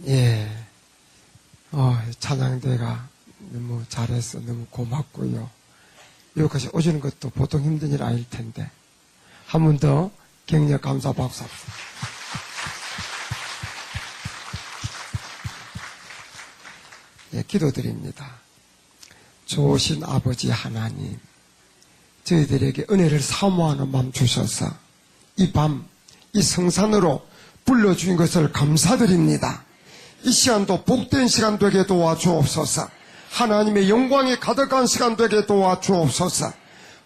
예, 찬양대가 너무 잘해서 너무 고맙고요. 여기까지 오시는 것도 보통 힘든 일 아닐 텐데 한 번 더 격려 감사 박수. 예, 기도드립니다. 좋으신 아버지 하나님, 저희들에게 은혜를 사모하는 마음 주셔서 이 밤, 이 성산으로 불러주신 것을 감사드립니다. 이 시간도 복된 시간 되게 도와주옵소서. 하나님의 영광이 가득한 시간 되게 도와주옵소서.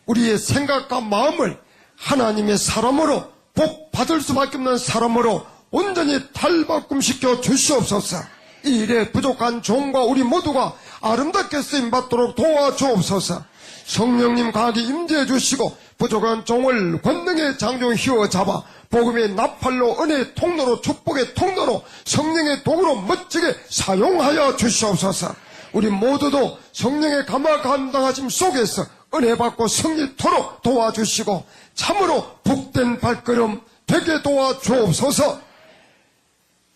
우리의 생각과 마음을 하나님의 사람으로 복 받을 수밖에 없는 사람으로 온전히 탈바꿈시켜 주시옵소서. 이 일에 부족한 종과 우리 모두가 아름답게 쓰임받도록 도와주옵소서. 성령님 강하게 임재해 주시고 부족한 종을 권능의 장종 휘어잡아 복음의 나팔로 은혜의 통로로 축복의 통로로 성령의 도구로 멋지게 사용하여 주시옵소서. 우리 모두도 성령의 감화 감당하심 속에서 은혜 받고 승리토록 도와주시고 참으로 복된 발걸음 되게 도와주옵소서.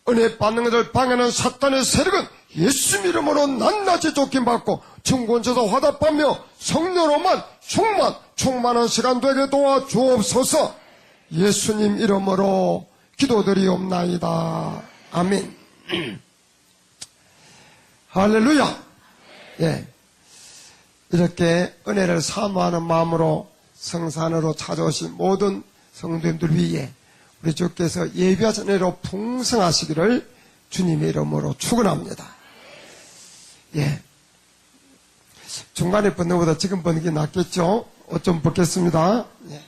은혜 받는 것을 방해하는 사탄의 세력은 예수 이름으로 낱낱이 쫓김받고 증권에서 화답하며 성령으로만 충만한 시간 되게 도와주옵소서. 예수님 이름으로 기도드리옵나이다. 아멘. 할렐루야. 예, 이렇게 은혜를 사모하는 마음으로 성산으로 찾아오신 모든 성도님들 위해 우리 주께서 예비하신 은혜로 풍성하시기를 주님의 이름으로 축원합니다. 예, 중간에 벗는 것보다 지금 벗는 게 낫겠죠? 옷 좀 벗겠습니다. 예.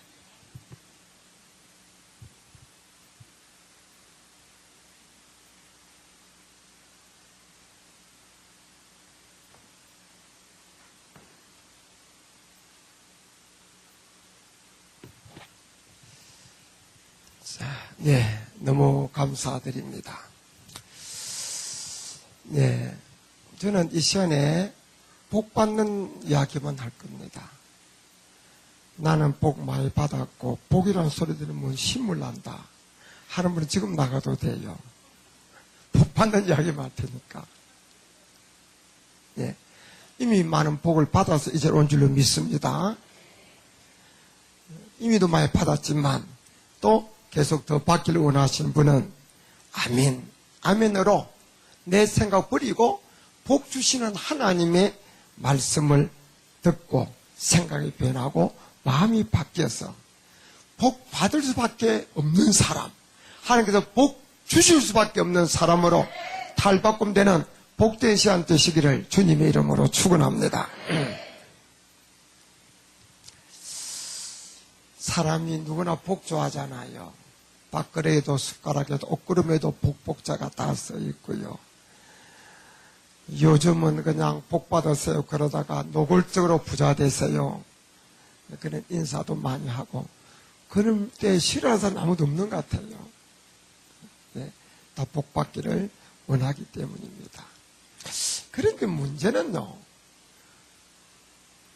네, 너무 감사드립니다. 네, 저는 이 시간에 복 받는 이야기만 할 겁니다. 나는 복 많이 받았고 복이라는 소리 들으면 힘을 난다 하는 분은 지금 나가도 돼요. 복 받는 이야기만 할 테니까. 네, 이미 많은 복을 받아서 이제 온 줄로 믿습니다. 이미도 많이 받았지만 또 계속 더 받기를 원하시는 분은 아멘, 아멘으로 내 생각 버리고 복 주시는 하나님의 말씀을 듣고 생각이 변하고 마음이 바뀌어서 복 받을 수밖에 없는 사람, 하나님께서 복 주실 수밖에 없는 사람으로 탈바꿈되는 복된 시간 되시기를 주님의 이름으로 축원합니다. 사람이 누구나 복 좋아하잖아요. 밥그릇에도 숟가락에도 옷구름에도 복복자가 다 써 있고요. 요즘은 그냥 복 받으세요 그러다가 노골적으로 부자 되세요. 그런 인사도 많이 하고 그런 때 싫어하는 사람 아무도 없는 것 같아요. 네, 다 복 받기를 원하기 때문입니다. 그런데 문제는요,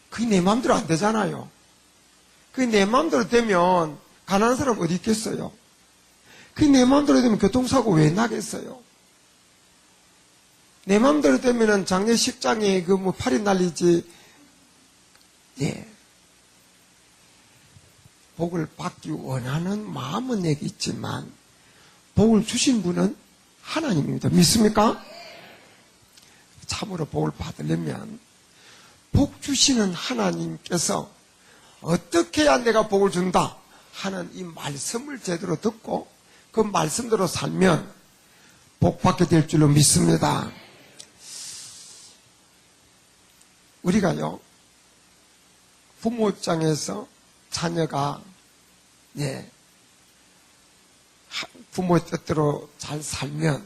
그게 내 마음대로 안 되잖아요. 그게 내 마음대로 되면 가난한 사람 어디 있겠어요? 그게 내 마음대로 되면 교통사고 왜 나겠어요? 내 마음대로 되면은 장례식장에 팔이 날리지. 예. 복을 받기 원하는 마음은 내게 있지만 복을 주신 분은 하나님입니다. 믿습니까? 참으로 복을 받으려면 복 주시는 하나님께서 어떻게 해야 내가 복을 준다 하는 이 말씀을 제대로 듣고 그 말씀대로 살면 복 받게 될 줄로 믿습니다. 우리가요, 부모 입장에서 자녀가 부모의 뜻대로 잘 살면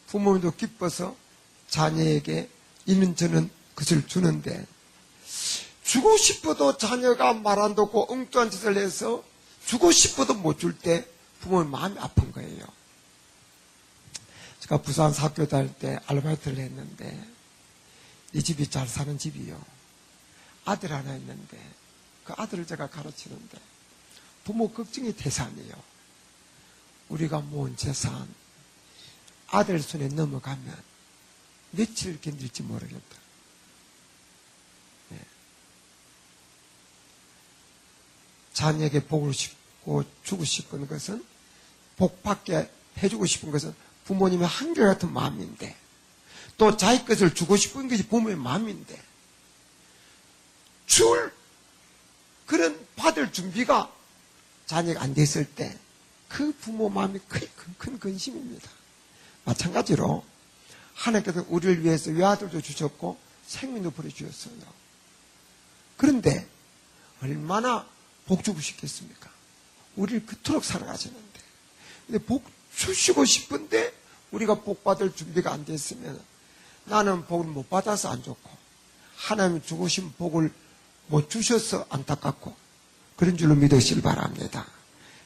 부모님도 기뻐서 자녀에게 있는 저는 것을 주는데 주고 싶어도 자녀가 말 안 듣고 엉뚱한 짓을 해서 주고 싶어도 못 줄 때 부모님 마음이 아픈 거예요. 제가 부산 학교 다닐 때 아르바이트를 했는데 이 집이 잘 사는 집이요. 아들 하나 있는데 그 아들을 제가 가르치는데 부모 걱정이 태산이에요. 우리가 모은 재산 아들 손에 넘어가면 며칠 견딜지 모르겠다. 네. 자녀에게 복을 주고 싶은 것은, 복받게 해주고 싶은 것은 부모님의 한결같은 마음인데, 또 자기 것을 주고 싶은 것이 부모의 마음인데, 그런 받을 준비가 자녀가 안 됐을 때 그 부모 마음이 큰 근심입니다. 마찬가지로 하나님께서 우리를 위해서 외아들도 주셨고 생명도 보내주셨어요. 그런데 얼마나 복 주고 싶겠습니까? 우리를 그토록 사랑하시는데, 근데 복 주시고 싶은데 우리가 복 받을 준비가 안 됐으면 나는 복을 못 받아서 안 좋고 하나님 주고 싶은 복을 못 주셔서 안타깝고 그런 줄로 믿으시길 바랍니다.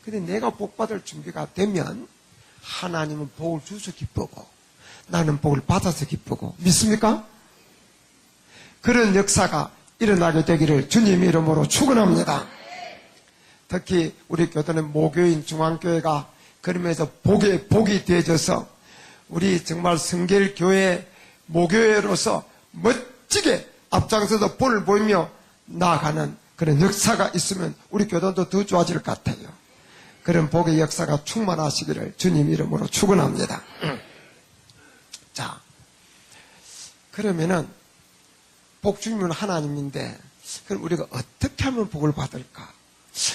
근데 내가 복 받을 준비가 되면 하나님은 복을 주셔서 기쁘고 나는 복을 받아서 기쁘고, 믿습니까? 그런 역사가 일어나게 되기를 주님 이름으로 축원합니다. 특히 우리 교단의 모교인 중앙교회가 그러면서 복이 되어져서 우리 정말 성결교회 모교회로서 멋지게 앞장서서 본을 보이며 나아가는 그런 역사가 있으면 우리 교단도 더 좋아질 것 같아요. 그런 복의 역사가 충만하시기를 주님 이름으로 축원합니다. 자, 그러면은 복 주님은 하나님인데, 그럼 우리가 어떻게 하면 복을 받을까?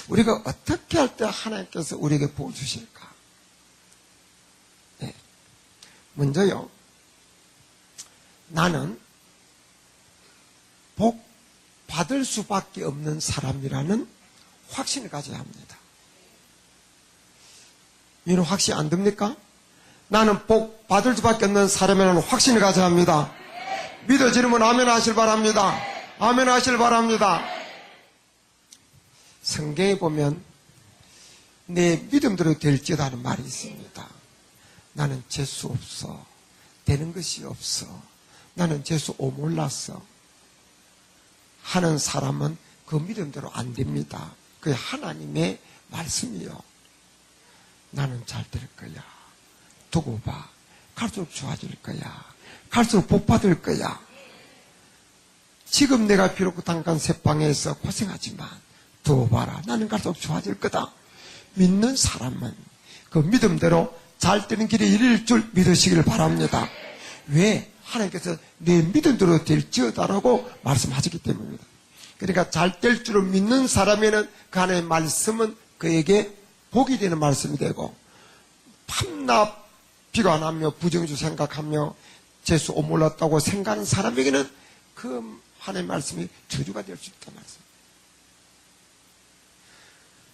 우리가 어떻게 할 때 하나님께서 우리에게 복을 주실까? 네. 먼저요, 나는 복 받을 수밖에 없는 사람이라는 확신을 가져야 합니다. 이런 확신 안 듭니까? 나는 복 받을 수밖에 없는 사람이라는 확신을 가져야 합니다. 믿어지면 아멘 하실 바랍니다. 아멘 하실 바랍니다. 성경에 보면 내 믿음대로 될지어다 하는 말이 있습니다. 나는 재수 없어. 되는 것이 없어. 나는 재수 오몰랐어. 하는 사람은 그 믿음대로 안 됩니다. 그게 하나님의 말씀이요. 나는 잘 될 거야. 두고 봐. 갈수록 좋아질 거야. 갈수록 복 받을 거야. 지금 내가 비록 잠깐 새방에서 고생하지만 두고 봐라. 나는 갈수록 좋아질 거다. 믿는 사람은 그 믿음대로 잘 되는 길에 이를 줄 믿으시기를 바랍니다. 왜? 하나님께서 내 믿음대로 될지어다라고 말씀하셨기 때문입니다. 그러니까 잘 될 줄을 믿는 사람에는 그 하나님의 말씀은 그에게 복이 되는 말씀이 되고, 밤낮 비관하며 부정주 생각하며 재수 오몰랐다고 생각하는 사람에게는 그 하나님의 말씀이 저주가 될 수 있단 말씀.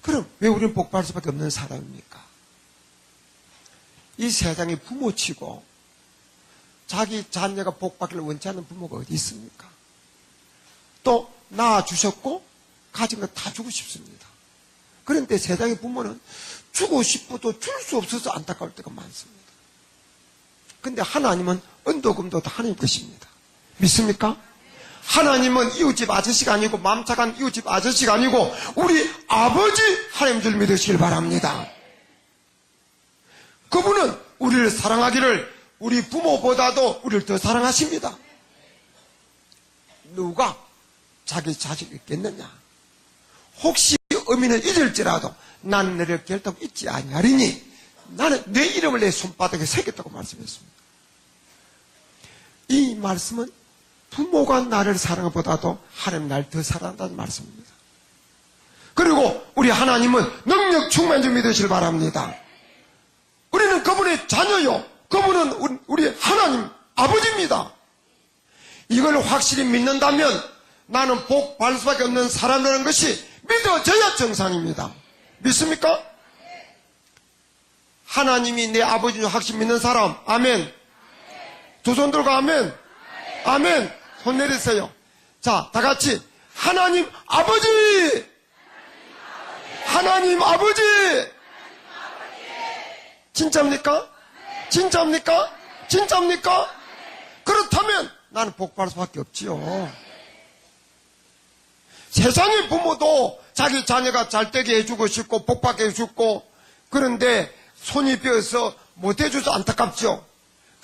그럼 왜 우리는 복 받을 수밖에 없는 사람입니까? 이 세상에 부모치고 자기 자녀가 복 받기를 원치 않는 부모가 어디 있습니까? 또 낳아주셨고 가진 거 다 주고 싶습니다. 그런데 세상의 부모는 주고 싶어도 줄 수 없어서 안타까울 때가 많습니다. 그런데 하나님은 은도금도 다 하나님 것입니다. 믿습니까? 하나님은 이웃집 아저씨가 아니고 마음 착한 이웃집 아저씨가 아니고 우리 아버지 하나님 줄 믿으시길 바랍니다. 그분은 우리를 사랑하기를 우리 부모보다도 우리를 더 사랑하십니다. 누가 자기 자식 있겠느냐? 혹시 어미는 잊을지라도 나는 너를 결단하고 잊지 아니하리니 나는 내 이름을 내 손바닥에 새겼다고 말씀했습니다. 이 말씀은 부모가 나를 사랑한 것보다도 하나님 나를 더 사랑한다는 말씀입니다. 그리고 우리 하나님은 능력 충만한 줄 믿으시길 바랍니다. 우리는 그분의 자녀요. 그분은 우리 하나님 아버지입니다. 이걸 확실히 믿는다면 나는 복 받을 수밖에 없는 사람이라는 것이 믿어져야 정상입니다. 믿습니까? 하나님이 내 아버지인 줄 확실히 믿는 사람, 아멘. 두 손 들고 아멘. 아멘. 손 내리세요. 자, 다 같이 하나님 아버지! 하나님 아버지! 진짜입니까? 진짜입니까? 진짜입니까? 그렇다면 나는 복 받을 수밖에 없지요. 세상의 부모도 자기 자녀가 잘되게 해주고 싶고 복 받게 해주고, 그런데 손이 비어서 못 해줘서 안타깝죠.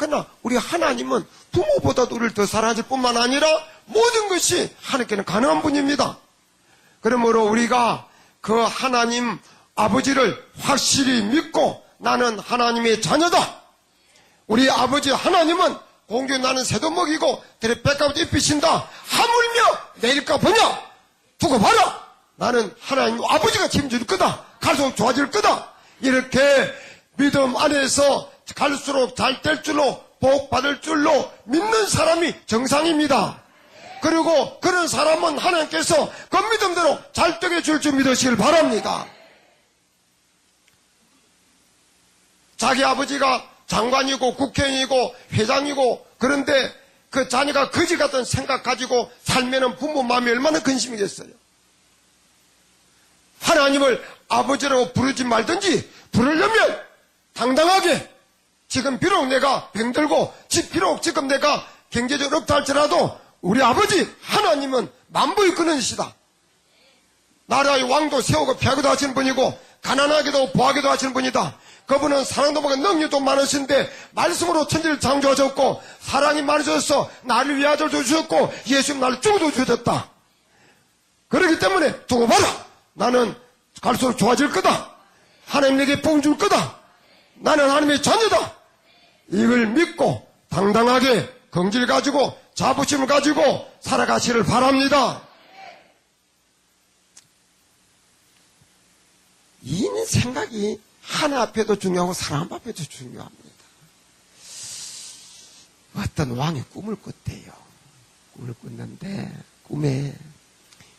그러나 우리 하나님은 부모보다도 우리를 더 사랑하실 뿐만 아니라 모든 것이 하나님께는 가능한 분입니다. 그러므로 우리가 그 하나님 아버지를 확실히 믿고 나는 하나님의 자녀다. 우리 아버지 하나님은 공중에 나는 새도 먹이고 들에 백합도 입히신다. 하물며 내일까 보냐 두고 봐라. 나는 하나님 아버지가 책임질 거다. 갈수록 좋아질 거다. 이렇게 믿음 안에서 갈수록 잘 될 줄로 복 받을 줄로 믿는 사람이 정상입니다. 그리고 그런 사람은 하나님께서 그 믿음대로 잘 되게 줄 줄 믿으시길 바랍니다. 자기 아버지가 장관이고 국회의원이고 회장이고 그런데 그 자녀가 거지 같은 생각 가지고 살면은 부모 마음이 얼마나 근심이겠어요. 하나님을 아버지라고 부르지 말든지 부르려면 당당하게 지금 비록 내가 병들고 비록 지금 내가 경제적으로 없다 할지라도 우리 아버지 하나님은 만부의 근원이시다. 나라의 왕도 세우고 폐하기도 하시는 분이고 가난하게도 보하게도 하시는 분이다. 그분은 사랑도 많고 능력도 많으신데 말씀으로 천지를 창조하셨고 사랑이 많으셔서 나를 위해 아들도 주셨고 예수님 나를 죽어도 주셨다. 그렇기 때문에 두고 봐라. 나는 갈수록 좋아질 거다. 하나님 내게 복 줄 거다. 나는 하나님의 자녀다. 이걸 믿고 당당하게 긍지를 가지고 자부심을 가지고 살아가시를 바랍니다. 이 생각이 하나 앞에도 중요하고 사람 앞에도 중요합니다. 어떤 왕이 꿈을 꿨대요. 꿈을 꿨는데 꿈에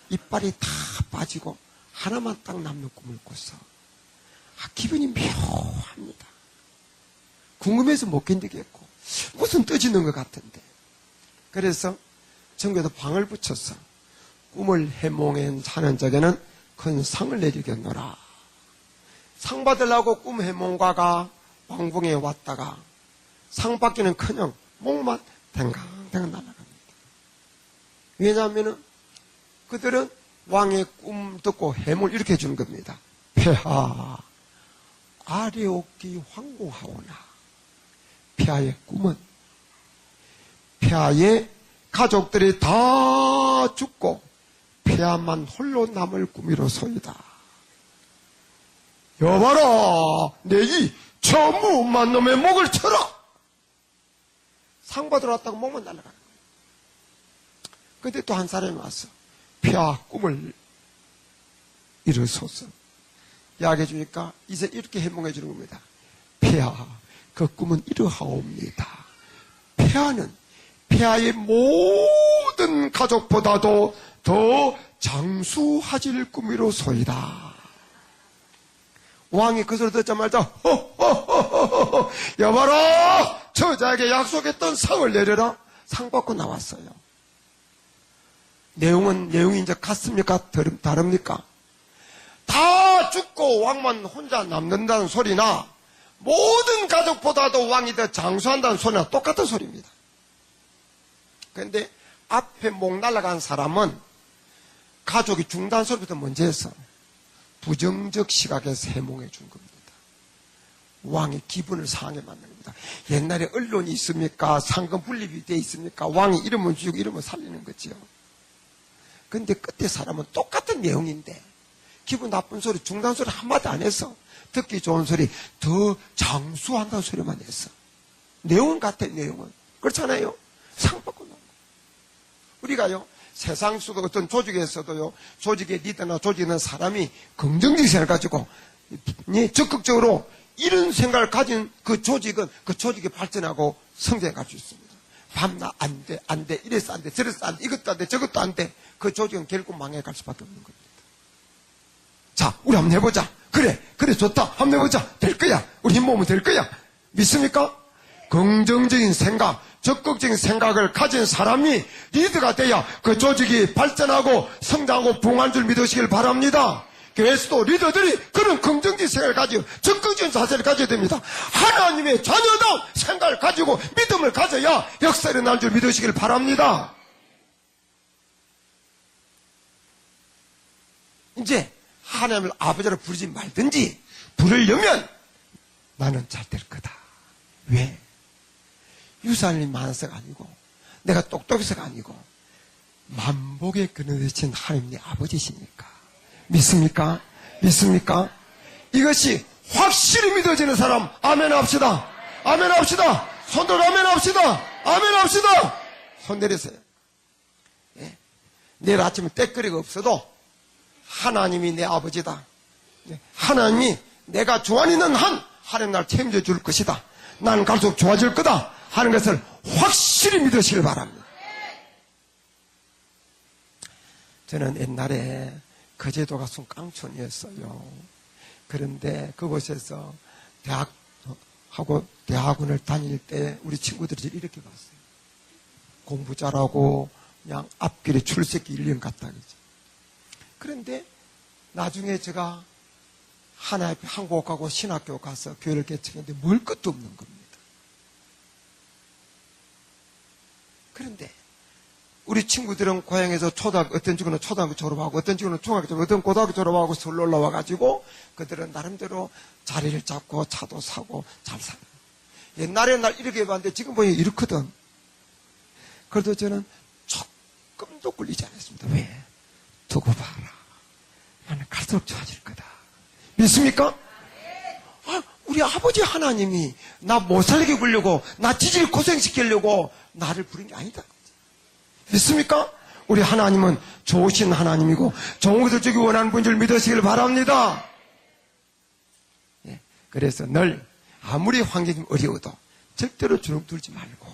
이빨이 다 빠지고 하나만 딱 남는 꿈을 꿨어. 기분이 묘합니다. 궁금해서 못 견디겠고 무슨 떠지는 것 같은데. 그래서 정교에도 방을 붙였어. 꿈을 해몽해 하는 적에는 큰 상을 내리겠노라. 상 받으려고 꿈 해몽가가 왕궁에 왔다가 상 받기는커녕 목만 댕강댕강 날아갑니다. 왜냐하면 그들은 왕의 꿈 듣고 해몽을 이렇게 해주는 겁니다. 폐하 아래옥기 황공하오나 폐하의 꿈은 폐하의 가족들이 다 죽고 폐하만 홀로 남을 꿈이로소이다. 여봐라 내이 저 무엄한 놈의 목을 쳐라. 상 받으러 왔다고 목만 날아가는 거예요. 그때 또 한 사람이 왔어. 폐하 꿈을 이루소서. 이야기해 주니까 이제 이렇게 해몽해 주는 겁니다. 폐하 그 꿈은 이러하옵니다. 폐하는 폐하의 모든 가족보다도 더 장수하질 꿈이로소이다. 왕이 그 소리 듣자마자 허허허허허 여봐라 저자에게 약속했던 상을 내려라. 상 받고 나왔어요. 내용이 이제 같습니까? 다릅니까? 다 죽고 왕만 혼자 남는다는 소리나 모든 가족보다도 왕이 더 장수한다는 소리나 똑같은 소리입니다. 그런데 앞에 목 날아간 사람은 가족이 죽는다는 소리부터 먼저 해서 부정적 시각에서 해몽해 준 겁니다. 왕의 기분을 상하게 만든 겁니다. 옛날에 언론이 있습니까? 상금 분립이 돼 있습니까? 왕이 이러면 죽이고 이러면 살리는 거죠. 그런데 그때 사람은 똑같은 내용인데 기분 나쁜 소리, 중단 소리 한마디 안 했어. 듣기 좋은 소리, 더 장수한다는 소리만 했어. 내용은 같아, 내용은. 그렇잖아요. 상 받고 나온 거. 우리가요, 세상 속 어떤 조직에서도요, 조직의 리더나 조직에 있는 사람이 긍정적인 생각을 가지고, 적극적으로 이런 생각을 가진 그 조직은 그 조직이 발전하고 성장해 갈 수 있습니다. 밤낮 안 돼, 안 돼, 이래서 안 돼, 저래서 안 돼, 이것도 안 돼, 저것도 안 돼. 그 조직은 결국 망해 갈 수밖에 없는 겁니다. 자, 우리 한번 해보자. 그래, 좋다. 한번 해보자. 될 거야. 우리 힘 모으면 될 거야. 믿습니까? 긍정적인 생각, 적극적인 생각을 가진 사람이 리더가 돼야 그 조직이 발전하고 성장하고 부흥할 줄 믿으시길 바랍니다. 교회에서도 리더들이 그런 긍정적인 생각을 가지고 적극적인 자세를 가져야 됩니다. 하나님의 자녀다운 생각을 가지고 믿음을 가져야 역사가 일어날 줄 믿으시길 바랍니다. 이제 하나님을 아버지로 부르지 말든지 부르려면 나는 잘 될 거다. 왜? 유산이 많아서가 아니고 내가 똑똑해서가 아니고 만복에 근원되신 하나님 내 아버지시니까. 믿습니까? 믿습니까? 이것이 확실히 믿어지는 사람 아멘 합시다. 아멘 합시다. 손들어 아멘 합시다. 아멘 합시다. 손 내리세요. 예. 내일 아침에 때거리가 없어도 하나님이 내 아버지다. 예. 하나님이 내가 조안 있는 한 하나님 날 책임져 줄 것이다. 나는 갈수록 좋아질 거다 하는 것을 확실히 믿으시길 바랍니다. 저는 옛날에 거제도가 깡촌이었어요. 그런데 그곳에서 대학원을 다닐 때 우리 친구들이 이렇게 봤어요. 공부 잘하고 그냥 앞길에 출석기 1년 갔다 그러죠. 그런데 나중에 제가 한국 가고 신학교 가서 교회를 개척했는데 먹을 것도 없는 겁니다. 그런데 우리 친구들은 고향에서 어떤 친구는 초등학교 졸업하고, 어떤 친구는 중학교 졸업하고, 어떤 고등학교 졸업하고 서울로 올라와가지고, 그들은 나름대로 자리를 잡고 차도 사고 잘 살아요. 옛날에는 날 이렇게 해봤는데 지금 보니 이렇거든. 그래도 저는 조금도 꿀리지 않았습니다. 왜? 두고 봐라. 나는 갈수록 좋아질 거다. 믿습니까? 우리 아버지 하나님이 나 못 살게 굴려고, 나 지질 고생시키려고 나를 부른 게 아니다. 믿습니까? 우리 하나님은 좋으신 하나님이고 좋은 것을 주기 원하는 분인 줄 믿으시길 바랍니다. 예, 그래서 늘 아무리 환경이 어려워도 절대로 주눅들지 말고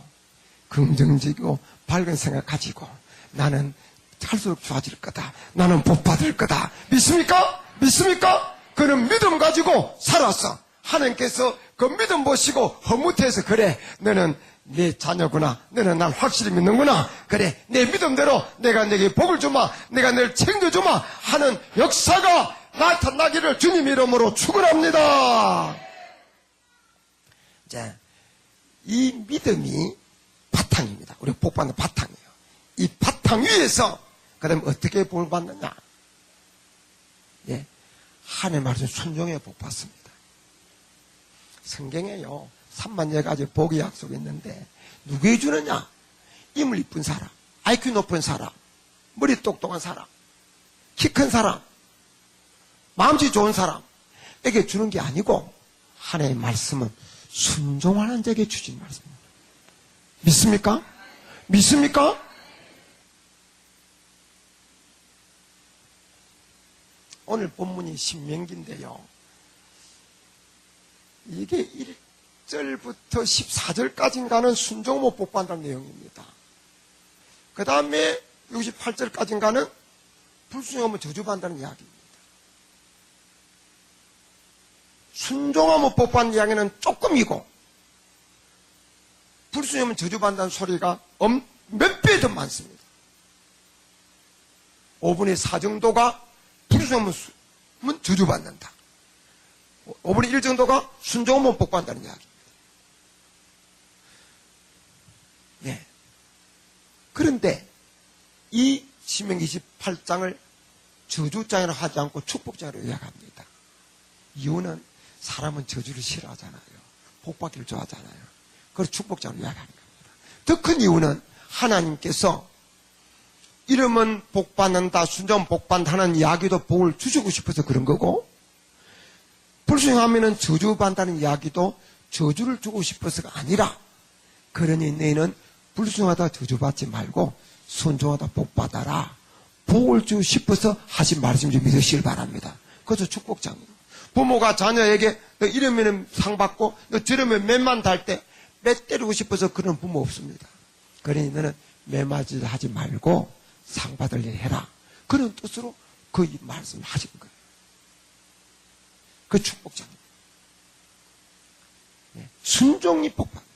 긍정적이고 밝은 생각 가지고 나는 갈수록 좋아질 거다. 나는 복 받을 거다. 믿습니까? 믿습니까? 그는 믿음 가지고 살았어. 하나님께서 그 믿음 보시고 허무태해서 그래 너는 내 자녀구나. 너는 날 확실히 믿는구나. 그래 내 믿음대로 내가 내게 복을 주마. 내가 널 챙겨주마 하는 역사가 나타나기를 주님 이름으로 축원합니다. 자, 이 믿음이 바탕입니다. 우리 복받는 바탕이에요. 이 바탕 위에서 그 다음에 어떻게 복을 받느냐. 예, 하나님 말씀 순종해 복 받습니다. 성경에요 3만 가지 복의 약속이 있는데 누구에 주느냐? 인물 이쁜 사람, IQ 높은 사람, 머리 똑똑한 사람, 키 큰 사람, 마음씨 좋은 사람에게 주는 게 아니고 하나님의 말씀은 순종하는 자에게 주신 말씀입니다. 믿습니까? 믿습니까? 오늘 본문이 신명기인데요. 이게 1절부터 14절까지인가는 순종못 복받는다는 내용입니다. 그 다음에 68절까지인가는 불순종하면 저주받는다는 이야기입니다. 순종하면 복받는 이야기는 조금이고 불순종하면 저주받는다는 소리가 몇 배 더 많습니다. 5분의 4 정도가 불순종하면 저주받는다. 5분의 1 정도가 순종하면 복받는다는 이야기입니다. 예. 그런데 이 신명기 28장을 저주장이라 하지 않고 축복장으로 요약합니다. 이유는 사람은 저주를 싫어하잖아요. 복받기를 좋아하잖아요. 그래서 축복장으로 요약하는 겁니다. 더 큰 이유는 하나님께서 이러면 복받는다, 순종 복받는다는 이야기도 복을 주시고 싶어서 그런 거고, 불순종하면 저주받는다는 이야기도 저주를 주고 싶어서가 아니라, 그러니 너희는 불순종하다 저주받지 말고 순종하다 복받아라. 복을 주고 싶어서 하신 말씀 좀 믿으시길 바랍니다. 그것도 축복장이에요. 부모가 자녀에게 너 이러면 상 받고 너 저러면 매만 달 때 매 때리고 싶어서 그런 부모 없습니다. 그러니 너는 매맞이 하지 말고 상 받을 일 해라. 그런 뜻으로 그 말씀을 하신 거예요. 그 축복장입니다. 네. 순종이 복받기.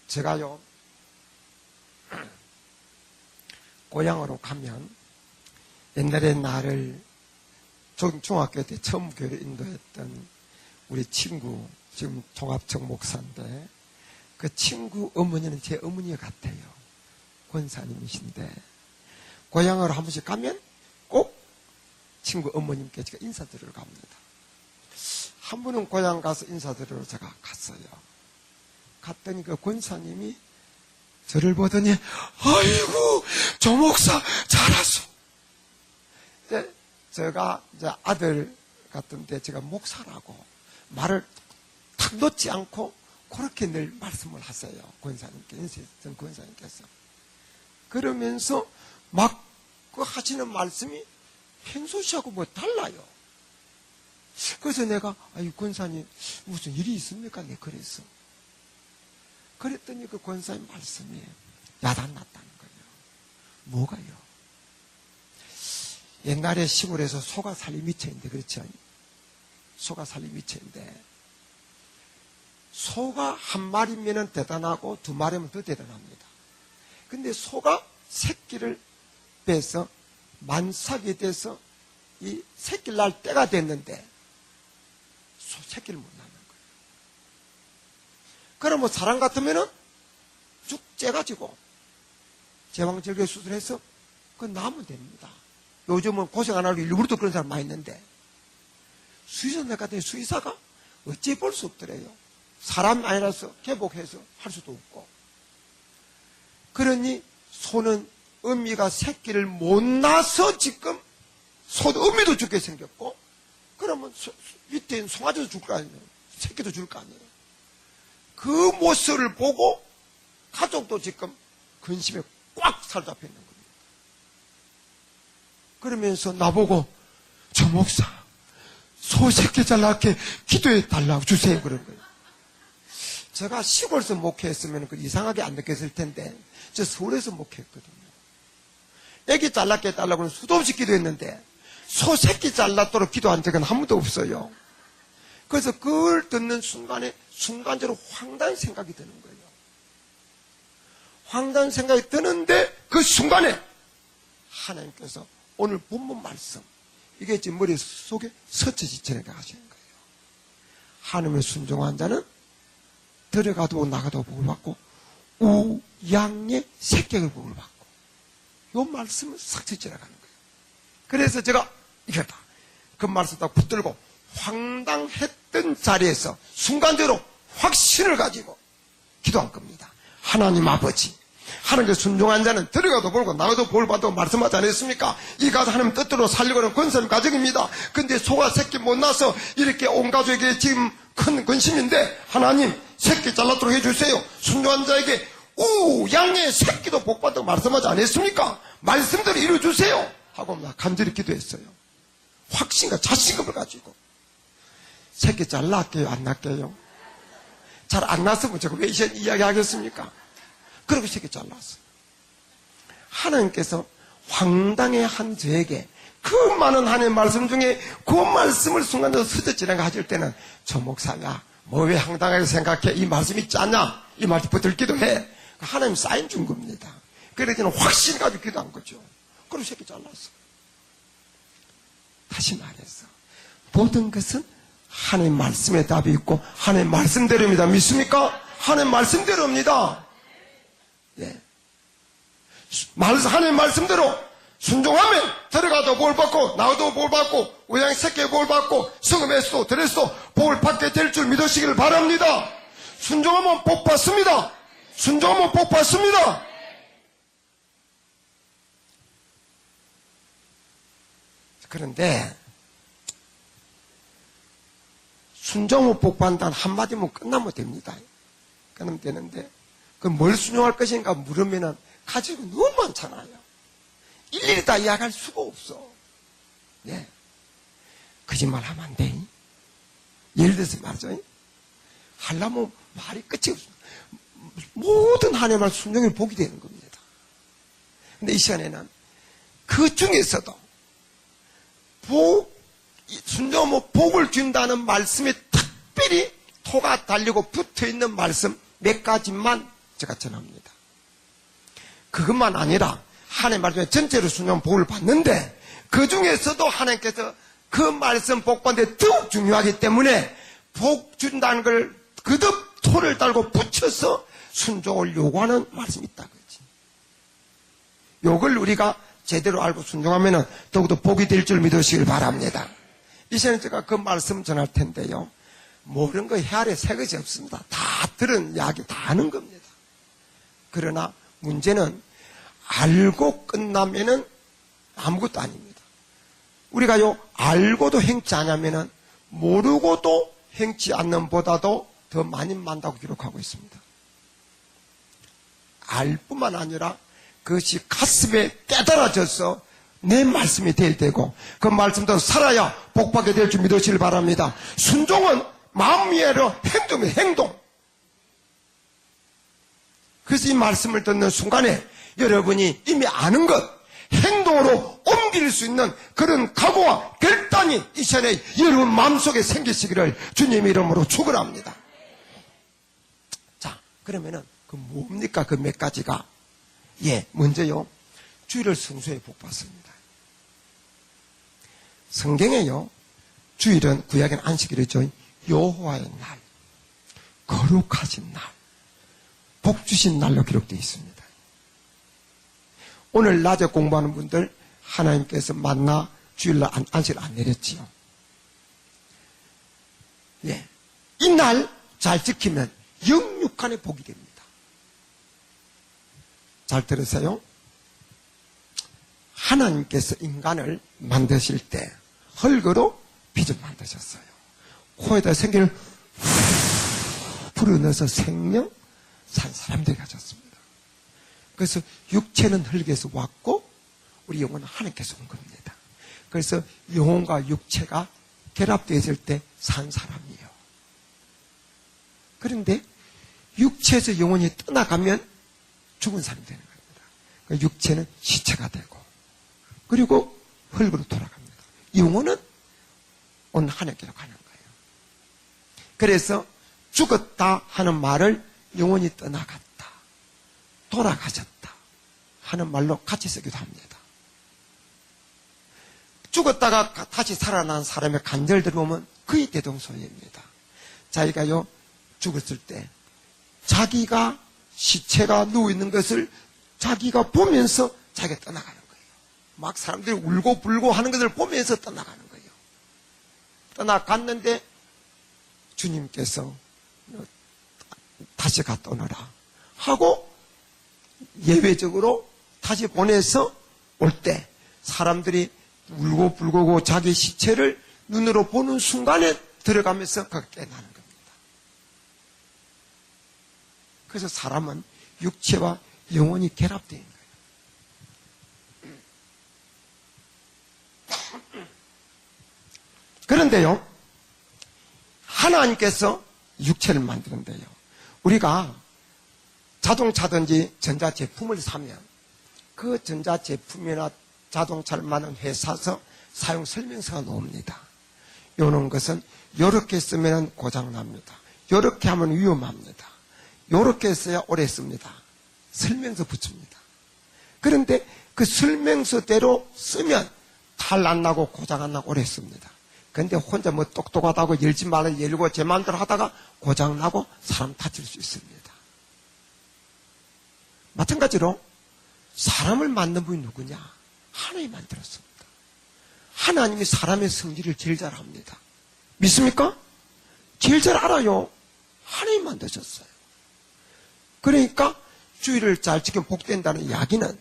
제가요 고향으로 가면 옛날에 나를 중학교 때 처음 교회를 인도했던 우리 친구, 지금 종합청 목사인데 그 친구 어머니는 제 어머니 같아요. 권사님이신데 고향으로 한 번씩 가면 꼭 친구 어머님께 제가 인사드리러 갑니다. 한 번은 고향 가서 인사드리러 제가 갔어요. 갔더니 그 권사님이 저를 보더니 아이고 조 목사 잘하소. 제가 이제 아들 같은데 제가 목사라고 말을 탁 놓지 않고 그렇게 늘 말씀을 하세요. 권사님께서. 그러면서 막 그 하시는 말씀이 평소시하고 뭐 달라요. 그래서 내가 아유 권사님 무슨 일이 있습니까? 네 그랬어. 그랬더니 그 권사님 말씀이 야단났다는 거예요. 뭐가요? 옛날에 시골에서 소가 살이 미쳐인데 그렇죠? 소가 살이 미쳐인데 소가 한 마리면 대단하고 두 마리면 더 대단합니다. 근데 소가 새끼를 빼서 만삭이 돼서 이 새끼를 낳을 때가 됐는데 소 새끼를 못 낳는 거예요. 그러면 사람 같으면은 쭉 째가지고 제왕절개 수술해서 그거 낳으면 됩니다. 요즘은 고생 안 하고 일부러도 그런 사람 많이 있는데 수의사 같은 수의사가 어찌 볼 수 없더래요. 사람 아니라서 개복해서 할 수도 없고. 그러니 소는 어미가 새끼를 못 낳아서 지금 소도 어미도 죽게 생겼고 그러면 밑에 있는 송아지도 죽을 거 아니에요. 새끼도 죽을 거 아니에요. 그 모습을 보고 가족도 지금 근심에 꽉 사로잡혀 있는 겁니다. 그러면서 나보고 저 목사 소 새끼 잘 낳게 기도해 달라고 주세요 그런 거예요. 제가 시골에서 목회했으면 이상하게 안 느꼈을 텐데 저 서울에서 목회했거든요. 애기 잘 낳게 해달라고는 수도 없이 기도했는데 소 새끼 잘 낳도록 기도한 적은 한 번도 없어요. 그래서 그걸 듣는 순간에 순간적으로 황당한 생각이 드는 거예요. 황당한 생각이 드는데 그 순간에 하나님께서 오늘 본문 말씀 이게 지금 머릿속에 스쳐지처럼 하시는 거예요. 하나님의 순종한 자는 들어가도 나가도 복을 받고 우양의 새끼를 복을 받고 이 말씀을 싹 지나가는 거예요. 그래서 제가 이겼다. 그 말씀 딱 붙들고 황당했던 자리에서 순간적으로 확신을 가지고 기도한 겁니다. 하나님 아버지, 하나님께 순종한 자는 들어가도 볼고 나가도 볼 받고 말씀하지 않았습니까? 이 가서 하나님 뜻대로 살려고는 권선 가정입니다. 근데 소가 새끼 못 낳아서 이렇게 온 가족에게 지금 큰 근심인데 하나님 새끼 잘라도록 해주세요. 순종한 자에게 양의 새끼도 복받다고 말씀하지 않았습니까? 말씀대로 이루어주세요 하고 막 간절히 기도했어요. 확신과 자신감을 가지고 새끼 잘 낳을게요? 안 낳을게요? 잘 안 낳았으면 제가 왜 이야기하겠습니까? 그리고 새끼 잘 낳았어요. 하나님께서 황당해한 저에게 그 많은 하나님의 말씀 중에 그 말씀을 순간적으로 스쳐 지나가 하실 때는 저 목사야 뭐 왜 황당하게 생각해? 이 말씀 있지 않냐? 이 말씀 붙들 기도해. 하나님 사인 준 겁니다. 그래서 저는 확신 가지고 기도한 거죠. 그리고 새끼 잘랐어. 다시 말해서 모든 것은 하나님 말씀에 답이 있고 하나님 말씀대로입니다. 믿습니까? 하나님 말씀대로입니다. 예. 하나님 말씀대로 순종하면 들어가도 볼 받고 나와도 볼 받고 우양 새끼 볼 받고 성읍에서도 들에서도 복을 받게 될 줄 믿으시기를 바랍니다. 순종하면 복 받습니다. 순종하면 복 받습니다. 그런데 순종 후 복 받는다는 한마디면 끝나면 됩니다. 끝나면 되는데 그 뭘 순종할 것인가 물으면은 가지고 너무 많잖아요. 일일이 다 이야기할 수가 없어. 네. 거짓말 하면 안 돼. 예를 들어서 말이죠. 하려면 말이 끝이 없어. 모든 하나님의 말 순종이 복이 되는 겁니다. 근데 이 시간에는 그 중에서도 순종하면 복을 준다는 말씀에 특별히 토가 달리고 붙어 있는 말씀 몇 가지만 제가 전합니다. 그것만 아니라 하나님 말씀에 전체로 순종하면 복을 받는데 그 중에서도 하나님께서 그 말씀 복 받는데 더욱 중요하기 때문에 복 준다는 걸 그득 토를 달고 붙여서 순종을 요구하는 말씀이 있다 그러지. 요걸 우리가 제대로 알고 순종하면 더욱더 복이 될 줄 믿으시길 바랍니다. 이제는 제가 그 말씀 전할 텐데요. 모르는 거 해 아래 새 것이 없습니다. 다 들은 이야기 다 아는 겁니다. 그러나 문제는 알고 끝나면은 아무것도 아닙니다. 우리가요, 알고도 행치 않으면은 모르고도 행치 않는 보다도 더 많이 만다고 기록하고 있습니다. 알 뿐만 아니라 그것이 가슴에 깨달아져서 내 말씀이 될 때고 그 말씀대로 살아야 복받게 될 줄 믿으시길 바랍니다. 순종은 마음 이해로 행동이에요. 행동. 그래서 이 말씀을 듣는 순간에 여러분이 이미 아는 것 행동으로 옮길 수 있는 그런 각오와 결단이 이 시간에 여러분 마음속에 생기시기를 주님 이름으로 축원합니다. 자, 그러면은 그 뭡니까? 그 몇 가지가. 예, 먼저요, 주일을 성수에 복받습니다. 성경에요, 주일은 구약에는 안식일이죠. 여호와의 날, 거룩하신 날, 복 주신 날로 기록되어 있습니다. 오늘 낮에 공부하는 분들 하나님께서 만나 주일날 안식을 안 내렸지요. 예, 이 날 잘 지키면 영육간의 복이 됩니다. 잘 들으세요. 하나님께서 인간을 만드실 때 흙으로 빚을 만드셨어요. 코에다 생기를 후 불어넣어서 생명 산 사람들이 가졌습니다. 그래서 육체는 흙에서 왔고 우리 영혼은 하나님께서 온 겁니다. 그래서 영혼과 육체가 결합되어 있을 때 산 사람이에요. 그런데 육체에서 영혼이 떠나가면 죽은 사람이 되는 겁니다. 그러니까 육체는 시체가 되고 그리고 흙으로 돌아갑니다. 영혼은 온 하나님께로 가는 거예요. 그래서 죽었다 하는 말을 영혼이 떠나갔다, 돌아가셨다 하는 말로 같이 쓰기도 합니다. 죽었다가 다시 살아난 사람의 간절들을 보면 거의 대동소이입니다. 자기가요, 죽었을 때 자기가 시체가 누워있는 것을 자기가 보면서 자기가 떠나가는 거예요. 막 사람들이 울고 불고 하는 것을 보면서 떠나가는 거예요. 떠나갔는데 주님께서 다시 갔다 오너라 하고 예외적으로 다시 보내서 올 때 사람들이 울고 불고고 자기 시체를 눈으로 보는 순간에 들어가면서 그가 깨나는 겁니다. 그래서 사람은 육체와 영혼이 결합되어 있는 거예요. 그런데요, 하나님께서 육체를 만드는데요, 우리가 자동차든지 전자제품을 사면 그 전자제품이나 자동차를 만든 회사에서 사용 설명서가 나옵니다. 요런 것은 요렇게 쓰면 고장납니다. 요렇게 하면 위험합니다. 요렇게 했어야 오래 씁니다. 설명서 붙입니다. 그런데 그 설명서대로 쓰면 탈 안 나고 고장 안 나고 오래 씁니다. 그런데 혼자 뭐 똑똑하다고 열지 말라 열고 제 마음대로 하다가 고장 나고 사람 다칠 수 있습니다. 마찬가지로 사람을 만든 분이 누구냐? 하나님이 만들었습니다. 하나님이 사람의 성질을 제일 잘 압니다. 믿습니까? 제일 잘 알아요. 하나님이 만드셨어요. 그러니까 주일을 잘 지키면 복된다는 이야기는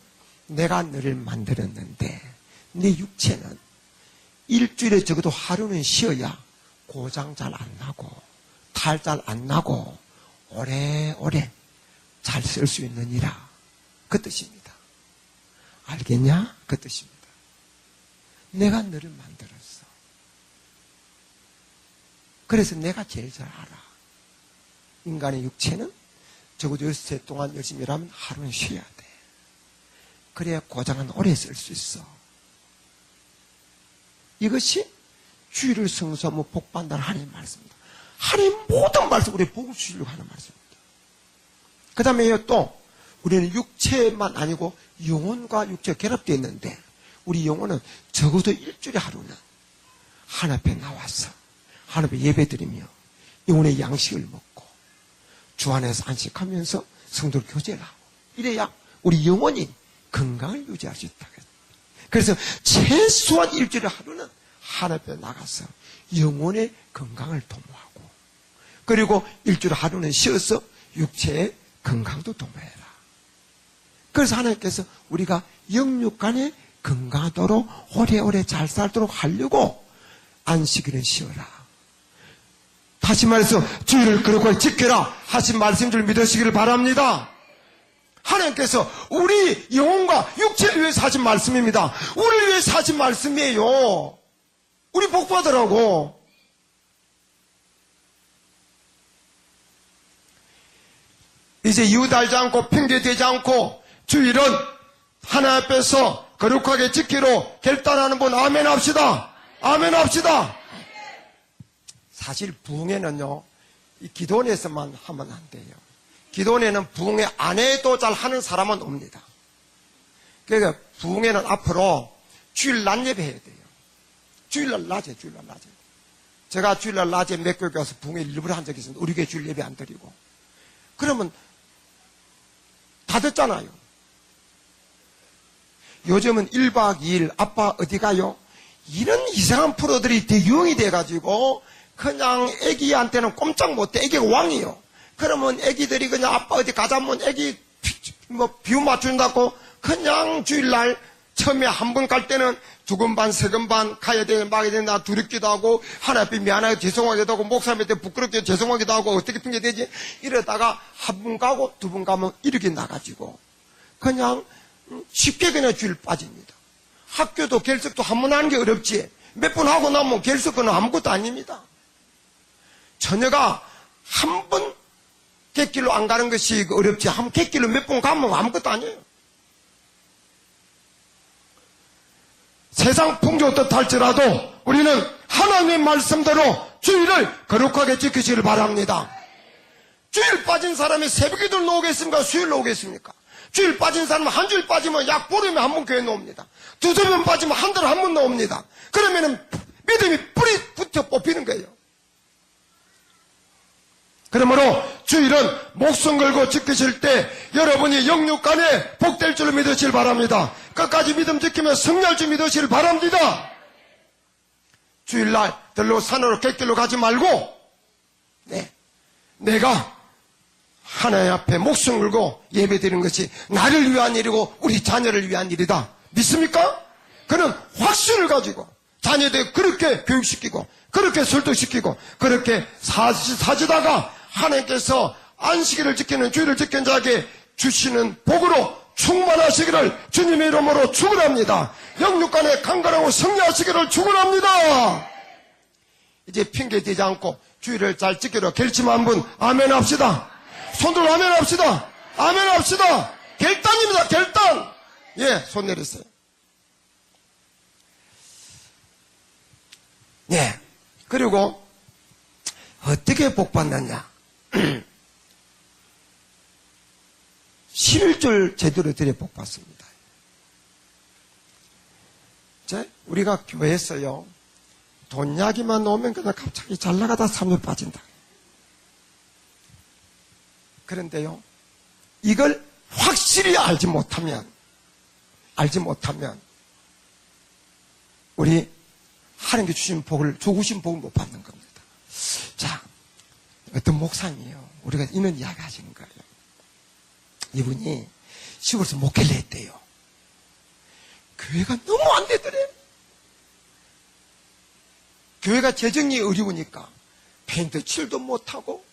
내가 너를 만들었는데 네 육체는 일주일에 적어도 하루는 쉬어야 고장 잘 안 나고 탈 잘 안 나고 오래오래 잘 쓸 수 있느니라. 그 뜻입니다. 알겠냐? 그 뜻입니다. 내가 너를 만들었어. 그래서 내가 제일 잘 알아. 인간의 육체는 적어도 6세 동안 열심히 일하면 하루는 쉬어야 돼. 그래야 고장은 오래 쓸 수 있어. 이것이 주일을 성수하면 복받는다는 하나님의 말씀입니다. 하나님 모든 말씀 우리 복을 주시려고 하는 말씀입니다. 그 다음에 또 우리는 육체만 아니고 영혼과 육체가 결합되어 있는데 우리 영혼은 적어도 일주일에 하루는 하나님 앞에 나와서 하나님 앞에 예배드리며 영혼의 양식을 먹고 주 안에서 안식하면서 성도를 교제를 하고 이래야 우리 영혼이 건강을 유지할 수 있다. 그래서 최소한 일주일에 하루는 하나님 앞에 나가서 영혼의 건강을 도모하고 그리고 일주일 하루는 쉬어서 육체의 건강도 도모해라. 그래서 하나님께서 우리가 영육간에 건강하도록 오래오래 잘 살도록 하려고 안식일은 쉬어라. 다시 말해서 주일을 거룩하게 지켜라 하신 말씀 줄 믿으시기를 바랍니다. 하나님께서 우리 영혼과 육체를 위해서 하신 말씀입니다. 우리를 위해서 하신 말씀이에요. 우리 복 받으라고. 이제 이웃하지 않고 핑계대지 않고 주일은 하나님 앞에서 거룩하게 지키러 결단하는 분 아멘 합시다. 아멘 합시다. 사실 부흥회는요, 이 기도원에서만 하면 안 돼요. 기도원에는 부흥회 안 해도 잘 하는 사람은 옵니다. 그러니까 부흥회는 앞으로 주일 낮 예배 해야 돼요. 주일날 낮에. 제가 주일날 낮에 몇 교회 가서 부흥회 일부러 한 적이 있습니다. 우리 교회 주일 예배 안 드리고. 그러면 다 듣잖아요. 요즘은 1박 2일 아빠 어디 가요? 이런 이상한 프로들이 유행이 돼가지고 그냥 애기한테는 꼼짝 못해. 애기가 왕이요. 그러면 애기들이 그냥 아빠 어디 가자면 애기 비유 맞춘다고 그냥 주일날 처음에 한 번 갈 때는 2건 반, 3건 반 가야 되는 막야 된다 두렵기도 하고 하나 앞에 미안하게 죄송하기도 하고 목사님한테 부끄럽게 죄송하기도 하고 어떻게 핑계대지 이러다가 한 번 가고 2번 가면 이렇게 나가지고 그냥 쉽게 그냥 주일 빠집니다. 학교도 결석도 한 번 하는 게 어렵지 몇 번 하고 나면 결석은 아무것도 아닙니다. 처녀가 한 번 객길로 안 가는 것이 어렵지 한 객길로 몇 번 가면 아무것도 아니에요. 세상 풍조 어떻다 할지라도 우리는 하나님의 말씀대로 주일을 거룩하게 지키시길 바랍니다. 주일 빠진 사람이 새벽에도 나오겠습니까? 수요일로 오겠습니까? 주일 빠진 사람은 한 주일 빠지면 약 보름에 한 번 교회 나옵니다. 2-3번 빠지면 한 달에 한 번 나옵니다. 그러면은 믿음이 뿌리 붙어 뽑히는 거예요. 그러므로 주일은 목숨 걸고 지키실 때 여러분이 영육간에 복될 줄 믿으시길 바랍니다. 끝까지 믿음 지키며 승리할 줄 믿으시길 바랍니다. 주일날 들로 산으로 객길로 가지 말고 내가 하나님 앞에 목숨 걸고 예배드리는 것이 나를 위한 일이고 우리 자녀를 위한 일이다. 믿습니까? 그는 확신을 가지고 자녀들 그렇게 교육시키고 그렇게 설득시키고 그렇게 사지다가 하나님께서 안식일을 지키는 주일을 지키는 자에게 주시는 복으로 충만하시기를 주님의 이름으로 축원합니다. 영육간에 강건하고 승리하시기를 축원합니다. 이제 핑계대지 않고 주일을 잘 지키려 결심한 분 아멘 합시다. 손들어 아멘 합시다. 아멘 합시다. 결단입니다. 결단. 예, 손 내리세요. 예. 그리고 어떻게 복 받느냐? 11절 제대로 드려 복 받습니다. 우리가 교회에서요, 돈 이야기만 나오면 그냥 갑자기 잘 나가다 3년 빠진다. 그런데요, 이걸 확실히 알지 못하면, 우리 하나님께 주신 복을, 주신 복을 못 받는 겁니다. 자, 어떤 목사님이요. 우리가 이런 이야기 하시는 거예요. 이분이 시골에서 목회를 했대요. 교회가 너무 안 되더래. 교회가 재정이 어려우니까 페인트 칠도 못하고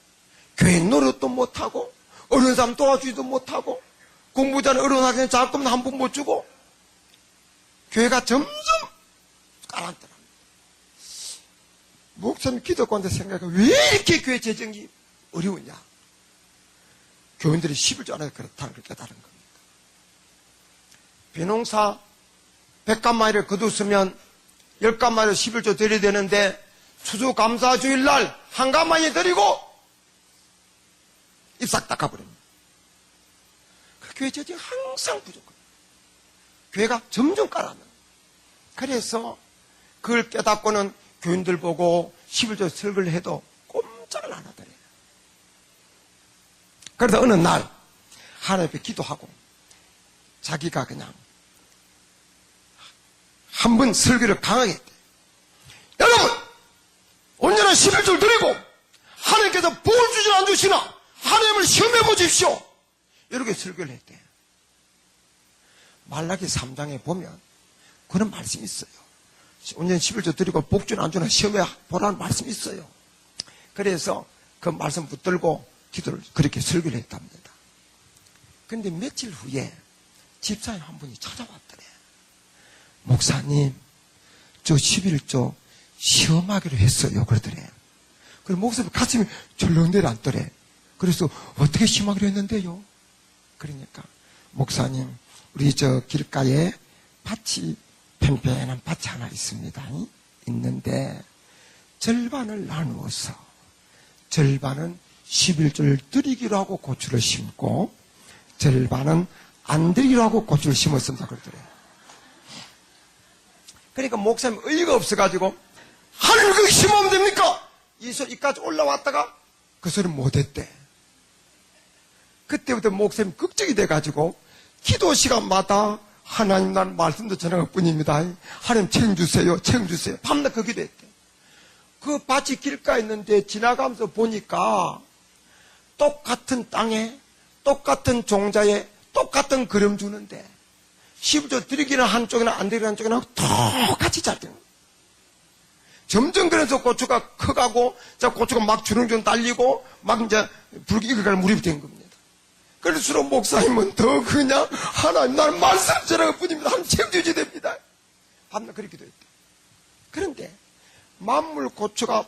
교회 노릇도 못하고 어려운 사람 도와주지도 못하고 공부 잘하는 어려운 학생 자금 한 푼 못 주고 교회가 점점 가라앉더랍니다. 목사님 기도관한테 생각해 왜 이렇게 교회 재정이 어려우냐? 교인들이 11조 안에서 그렇다는 걸 깨달은 겁니다. 비농사 100간마리를 거두었으면 10간마리를 11조 드려야 되는데 추수감사주일날 1간마리 드리고 입싹 닦아버립니다. 그 교회 재정이 항상 부족합니다. 교회가 점점 깔아나요. 그래서 그걸 깨닫고는 교인들 보고 11조 설교를 해도 꼼짝을 안 하더래요. 그래서 어느 날 하나님 앞에 기도하고 자기가 그냥 한 번 설교를 강하게 했대요. 여러분! 온전한 11조 드리고 한 하나님께서 복을 주시나 안 주시나 하나님을 시험해 보십시오. 이렇게 설교를 했대요. 말라기 3장에 보면 그런 말씀이 있어요. 온전히 11조 드리고 복 주나 안 주나 시험해 보라는 말씀이 있어요. 그래서 그 말씀 붙들고 기도를 그렇게 설교를 했답니다. 그런데 며칠 후에 집사님 한 분이 찾아왔더래. 목사님, 저 11조 시험하기로 했어요. 그러더래. 그래서 목사님 가슴이 절렁 내려앉더래. 그래서 어떻게 시험하기로 했는데요? 그러니까 목사님, 우리 저 길가에 밭이 팽팽한 밭이 하나 있습니다. 있는데 절반을 나누어서 절반은 11조를 드리기로 하고 고추를 심고 절반은 안 드리기로 하고 고추를 심었습니다. 그러더래요. 그러니까 목사님 의의가 없어가지고 하늘 그렇게 심으면 됩니까? 이까지 올라왔다가 그 소리 못했대. 그때부터 목사님 걱정이 돼가지고 기도 시간마다 하나님 난 말씀도 전할 뿐입니다. 하나님 챙주세요. 챙주세요. 밤낮 그 기도했대. 그 밭이 길가에 있는데 지나가면서 보니까 똑같은 땅에 똑같은 종자에 똑같은 그름 주는데 11조 드리기는 한쪽이나 안 드리기는 한쪽이나 똑같이 잘 되는 거예요. 점점 그래서 고추가 커가고 고추가 막 주렁주렁 달리고 막 이제 불기 익어갈 무렵이 된 겁니다. 그럴수록 목사님은 더 그냥 하나님 나는 말씀 전할 뿐입니다. 하나님 책임져야 됩니다. 밤낮 그렇게 기도했대. 그런데 만물 고추가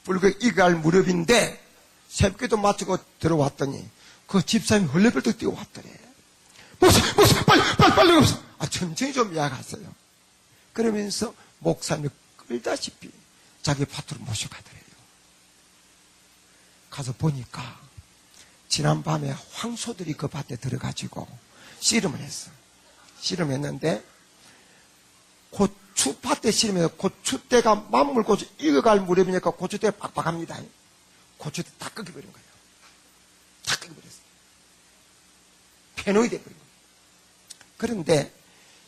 불기 익어갈 무렵인데 새벽기도 마치고 들어왔더니 그 집사님이 헐레벌떡 뛰어왔더래. 목사 빨리 오세요. 천천히 좀 이야기하세요. 그러면서 목사님이 끌다시피 자기 밭으로 모셔가더래요. 가서 보니까 지난밤에 황소들이 그 밭에 들어가지고 씨름을 했어. 씨름했는데 고추밭에 씨름해서 고추대가 만물고추 익어갈 무렵이니까 고추대가 빡빡합니다. 고추대 다 꺾여버린 거예요. 다 꺾여버렸어요. 패너이 돼버린 거예요. 그런데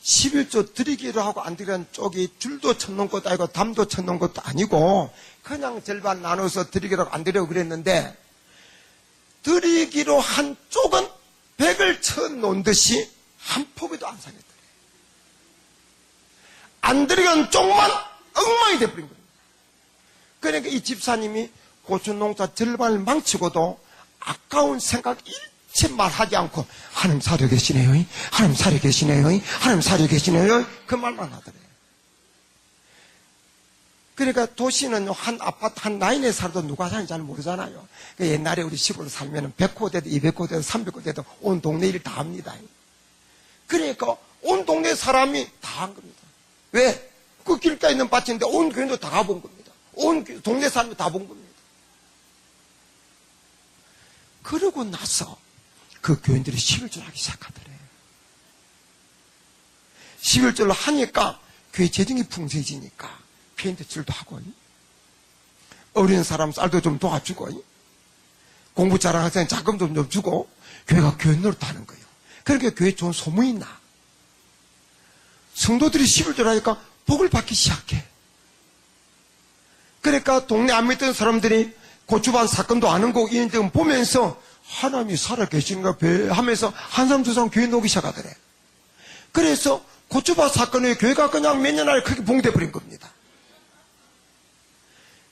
11조 드리기로 하고 안 드리는 쪽이 줄도 쳐놓은 것도 아니고 담도 쳐놓은 것도 아니고 그냥 절반 나눠서 드리기로 하고 안 드리려고 그랬는데 드리기로 한 쪽은 백을 쳐놓은 듯이 한 포기도 안 상했더래. 안 드리는 쪽만 엉망이 돼버린 거예요. 그러니까 이 집사님이 고추 농사 절반을 망치고도 아까운 생각 일체 말하지 않고 하나님 살아 계시네요. 하나님 살아 계시네요. 하나님 살아 계시네요. 그 말만 하더래요. 그러니까 도시는 한 아파트 한 라인에 살아도 누가 사는지 잘 모르잖아요. 그러니까 옛날에 우리 시골에 살면 100호대도 200호대도 300호대도 온 동네 일 다 합니다. 그러니까 온 동네 사람이 다 한 겁니다. 왜? 그 길가에 있는 밭인데 온 교인도 다 가본 겁니다. 온 동네 사람이 다 본 겁니다. 그러고 나서 그 교인들이 11조를 하기 시작하더래요. 11조를 하니까 교회 재정이 풍성해지니까 교인들 줄도 하고 어린 사람 쌀도 좀 도와주고 공부 잘하는 학생 자금도 좀 주고 교회가 교회 노릇하는 거예요. 그러니까 교회에 좋은 소문이 나. 성도들이 11조를 하니까 복을 받기 시작해. 그러니까 동네 안 믿던 사람들이 고추밭 사건도 아는 거 이런 점 보면서 하나님이 살아 계신가 하면서 한 사람 두 사람 교회 오기 시작하더래. 그래서 고추밭 사건에 교회가 그냥 몇 년 안에 크게 봉돼버린 겁니다.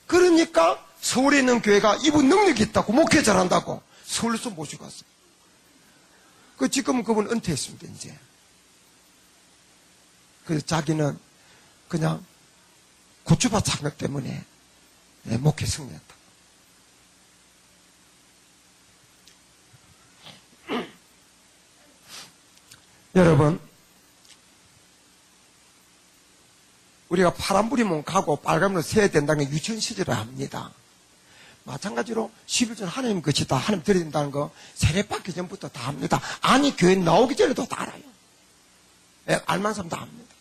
그러니까 서울에 있는 교회가 이분 능력이 있다고 목회 잘한다고 서울에서 모시고 왔어요. 지금 그분 은퇴했습니다. 이제. 그래서 자기는 그냥 고추밭 사건 때문에 목회 승리했다. 여러분, 우리가 파란불이면 가고 빨간불은 새야 된다는 게 유치원 시절을 합니다. 마찬가지로 11조 하나님 것이다. 하나님 드려야 된다는 거 세례받기 전부터 다 합니다. 아니 교회 나오기 전에도 다 알아요. 알만한 사람 다 합니다.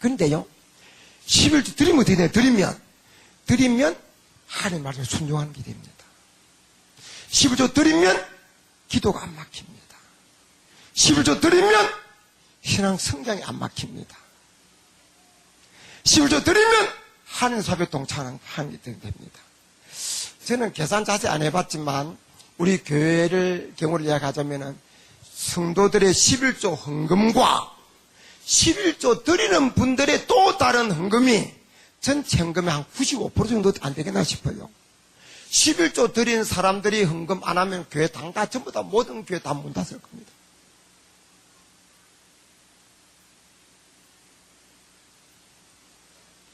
그런데요, 11조 드리면 어떻게 돼요? 드리면 하나님 말씀에 순종하는 게 됩니다. 11조 드리면 기도가 안 막힙니다. 11조 드리면 신앙 성장이 안 막힙니다. 11조 드리면 하나님 사업에 동참하는 게 됩니다. 저는 계산 자세히 안 해봤지만 우리 교회를 경우를 이야기하자면은 성도들의 11조 헌금과 11조 드리는 분들의 또 다른 헌금이 전체 헌금의 한 95% 정도 안 되겠나 싶어요. 11조 드리는 사람들이 헌금 안 하면 교회 다 전부 다 모든 교회 다 문 닫을 겁니다.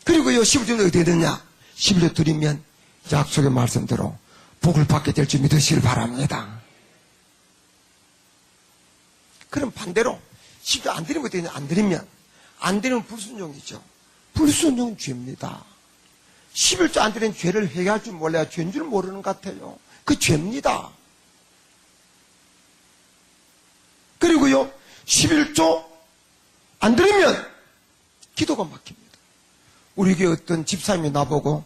그리고요, 11조는 어떻게 되느냐? 11조 드리면 약속의 말씀대로 복을 받게 될 줄 믿으시길 바랍니다. 그럼 반대로 11조 안 드리면 어떻게 되냐? 안 드리면 불순종이죠. 불순종은 죄입니다. 11조 안 드리는 죄를 회개할 줄 몰라야 죄인 줄 모르는 것 같아요. 그 죄입니다. 그리고요, 11조 안 드리면 기도가 막힙니다. 우리 교회 어떤 집사님이 나보고,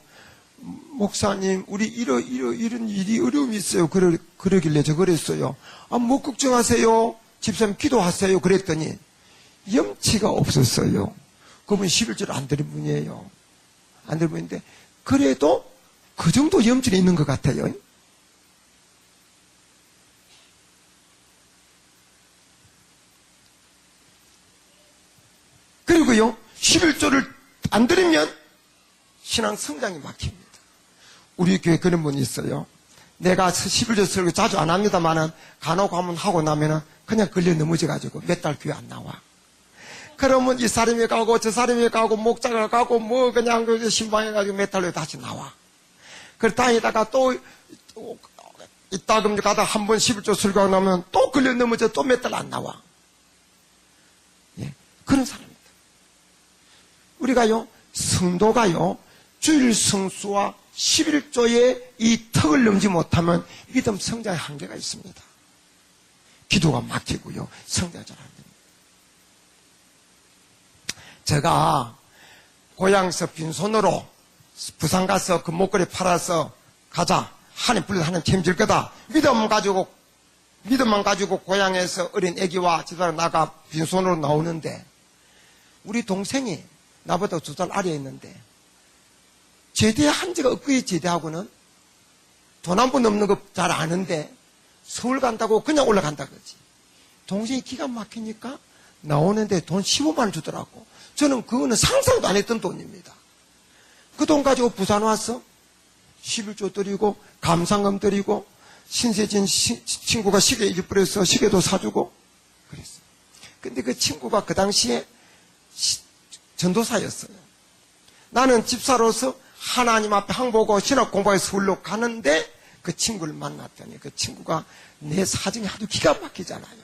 목사님, 우리 이런 일이 어려움이 있어요. 그러길래 저 그랬어요. 뭐 걱정하세요. 집사님 기도하세요. 그랬더니 염치가 없었어요. 그분 11조를 안 드린 분이에요. 안 드린 분인데 그래도 그 정도 염치는 있는 것 같아요. 그리고요, 11조를 안 드리면 신앙 성장이 막힙니다. 우리 교회에 그런 분이 있어요. 내가 11조 설교 자주 안 합니다만은 간혹 한번 하고 나면은 그냥 걸려 넘어져가지고 몇 달 교회 안 나와. 그러면 이 사람이 가고 저 사람이 가고 목장을 가고 뭐 그냥 신방해가지고 몇 달 후에 다시 나와. 그래 다니다가 또 이따 금 가다 한 번 11조 설교하고 나면 또 걸려 넘어져 또 몇 달 안 나와. 예, 그런 사람입니다. 우리가요, 성도가요, 주일 성수와 11조의 이 턱을 넘지 못하면 믿음 성장의 한계가 있습니다. 기도가 막히고요, 성장이 잘 안 됩니다. 제가 고향에서 빈손으로 부산 가서 그 목걸이 팔아서 가자. 하나님 불러서 하나님 책임질 거다. 믿음만 가지고 고향에서 어린 애기와 집사람 나가 빈손으로 나오는데 우리 동생이 나보다 2살 아래에 있는데 제대한 지가 엊그제 제대하고는 돈 한 번 없는 거 잘 아는데 서울 간다고 그냥 올라간다 그러지. 동생이 기가 막히니까 나오는데 돈 15만 원 주더라고. 저는 그거는 상상도 안 했던 돈입니다. 그 돈 가지고 부산 와서 11조 드리고 감상금 드리고 신세진 친구가 시계 잊어버려서 시계도 사주고 그랬어요. 근데 그 친구가 그 당시에 전도사였어요. 나는 집사로서 하나님 앞에 항보고 신학 공부해서 서울로 가는데 그 친구를 만났더니 그 친구가 내 사정이 아주 기가 막히잖아요.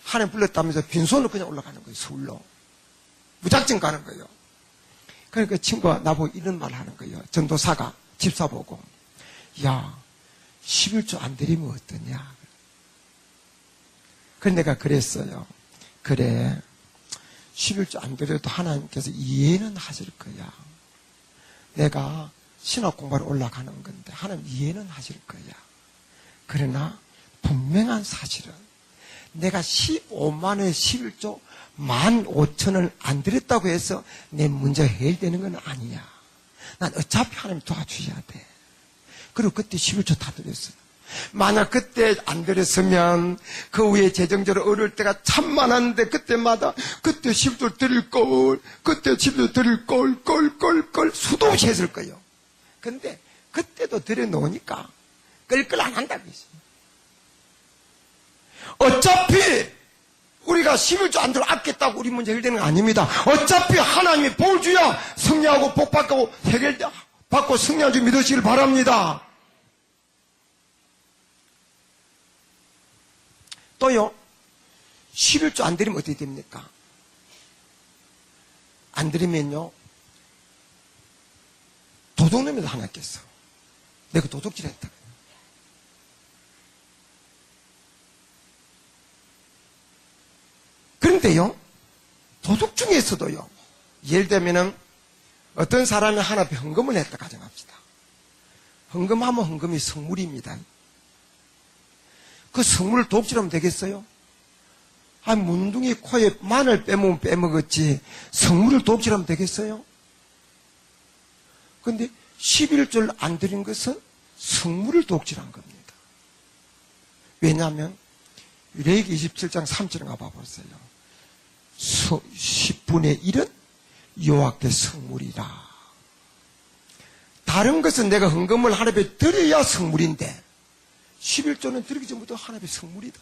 하나님 불렀다면서 빈손으로 그냥 올라가는 거예요. 서울로. 무작정 가는 거예요. 그러니까 그 친구가 나보고 이런 말 하는 거예요. 전도사가 집사 보고, 야, 11조 안 드리면 어떠냐. 그래서 내가 그랬어요. 그래, 11조 안 드려도 하나님께서 이해는 하실 거야. 내가 신학 공부하러 올라가는 건데 하나님 이해는 하실 거야. 그러나 분명한 사실은 내가 15만 원에 11조 15,000원을 안 드렸다고 해서 내 문제가 해결되는 건 아니야. 난 어차피 하나님 도와주셔야 돼. 그리고 그때 11조 다 드렸어요. 만약 그때 안 드렸으면 그 후에 재정적으로 어려울 때가 참 많았는데 그때마다 그때 11조 드릴 걸, 그때 11조 드릴 걸 수도 없이 했을 거예요. 근데 그때도 드려놓으니까 끌끌 안 한다고 했어요. 어차피 우리가 11조 안 들어 아꼈다고 우리 문제 해결되는 거 아닙니다. 어차피 하나님이 복을 주야 승리하고 복받고 해결받고 승리한 줄 믿으시길 바랍니다. 또요, 11조 안 드리면 어떻게 됩니까? 안 드리면요, 도둑놈이다 하나님께서. 내가 도둑질 했다. 그런데요, 도둑 중에서도요, 예를 들면은 어떤 사람이 하나 앞에 헌금을 했다 가정합시다. 헌금하면 헌금이 성물입니다. 그 성물을 도둑질하면 되겠어요? 문둥이 코에 마늘 빼먹으면 빼먹었지 성물을 도둑질하면 되겠어요? 근데 11조를 안 드린 것은 성물을 독질한 겁니다. 왜냐하면 레위기 27장 3절을 가봐보세요. 10분의 1은 여호와께 성물이라. 다른 것은 내가 헌금을 하나님께 드려야 성물인데 11조는 드리기 전부터 하나님의 성물이다.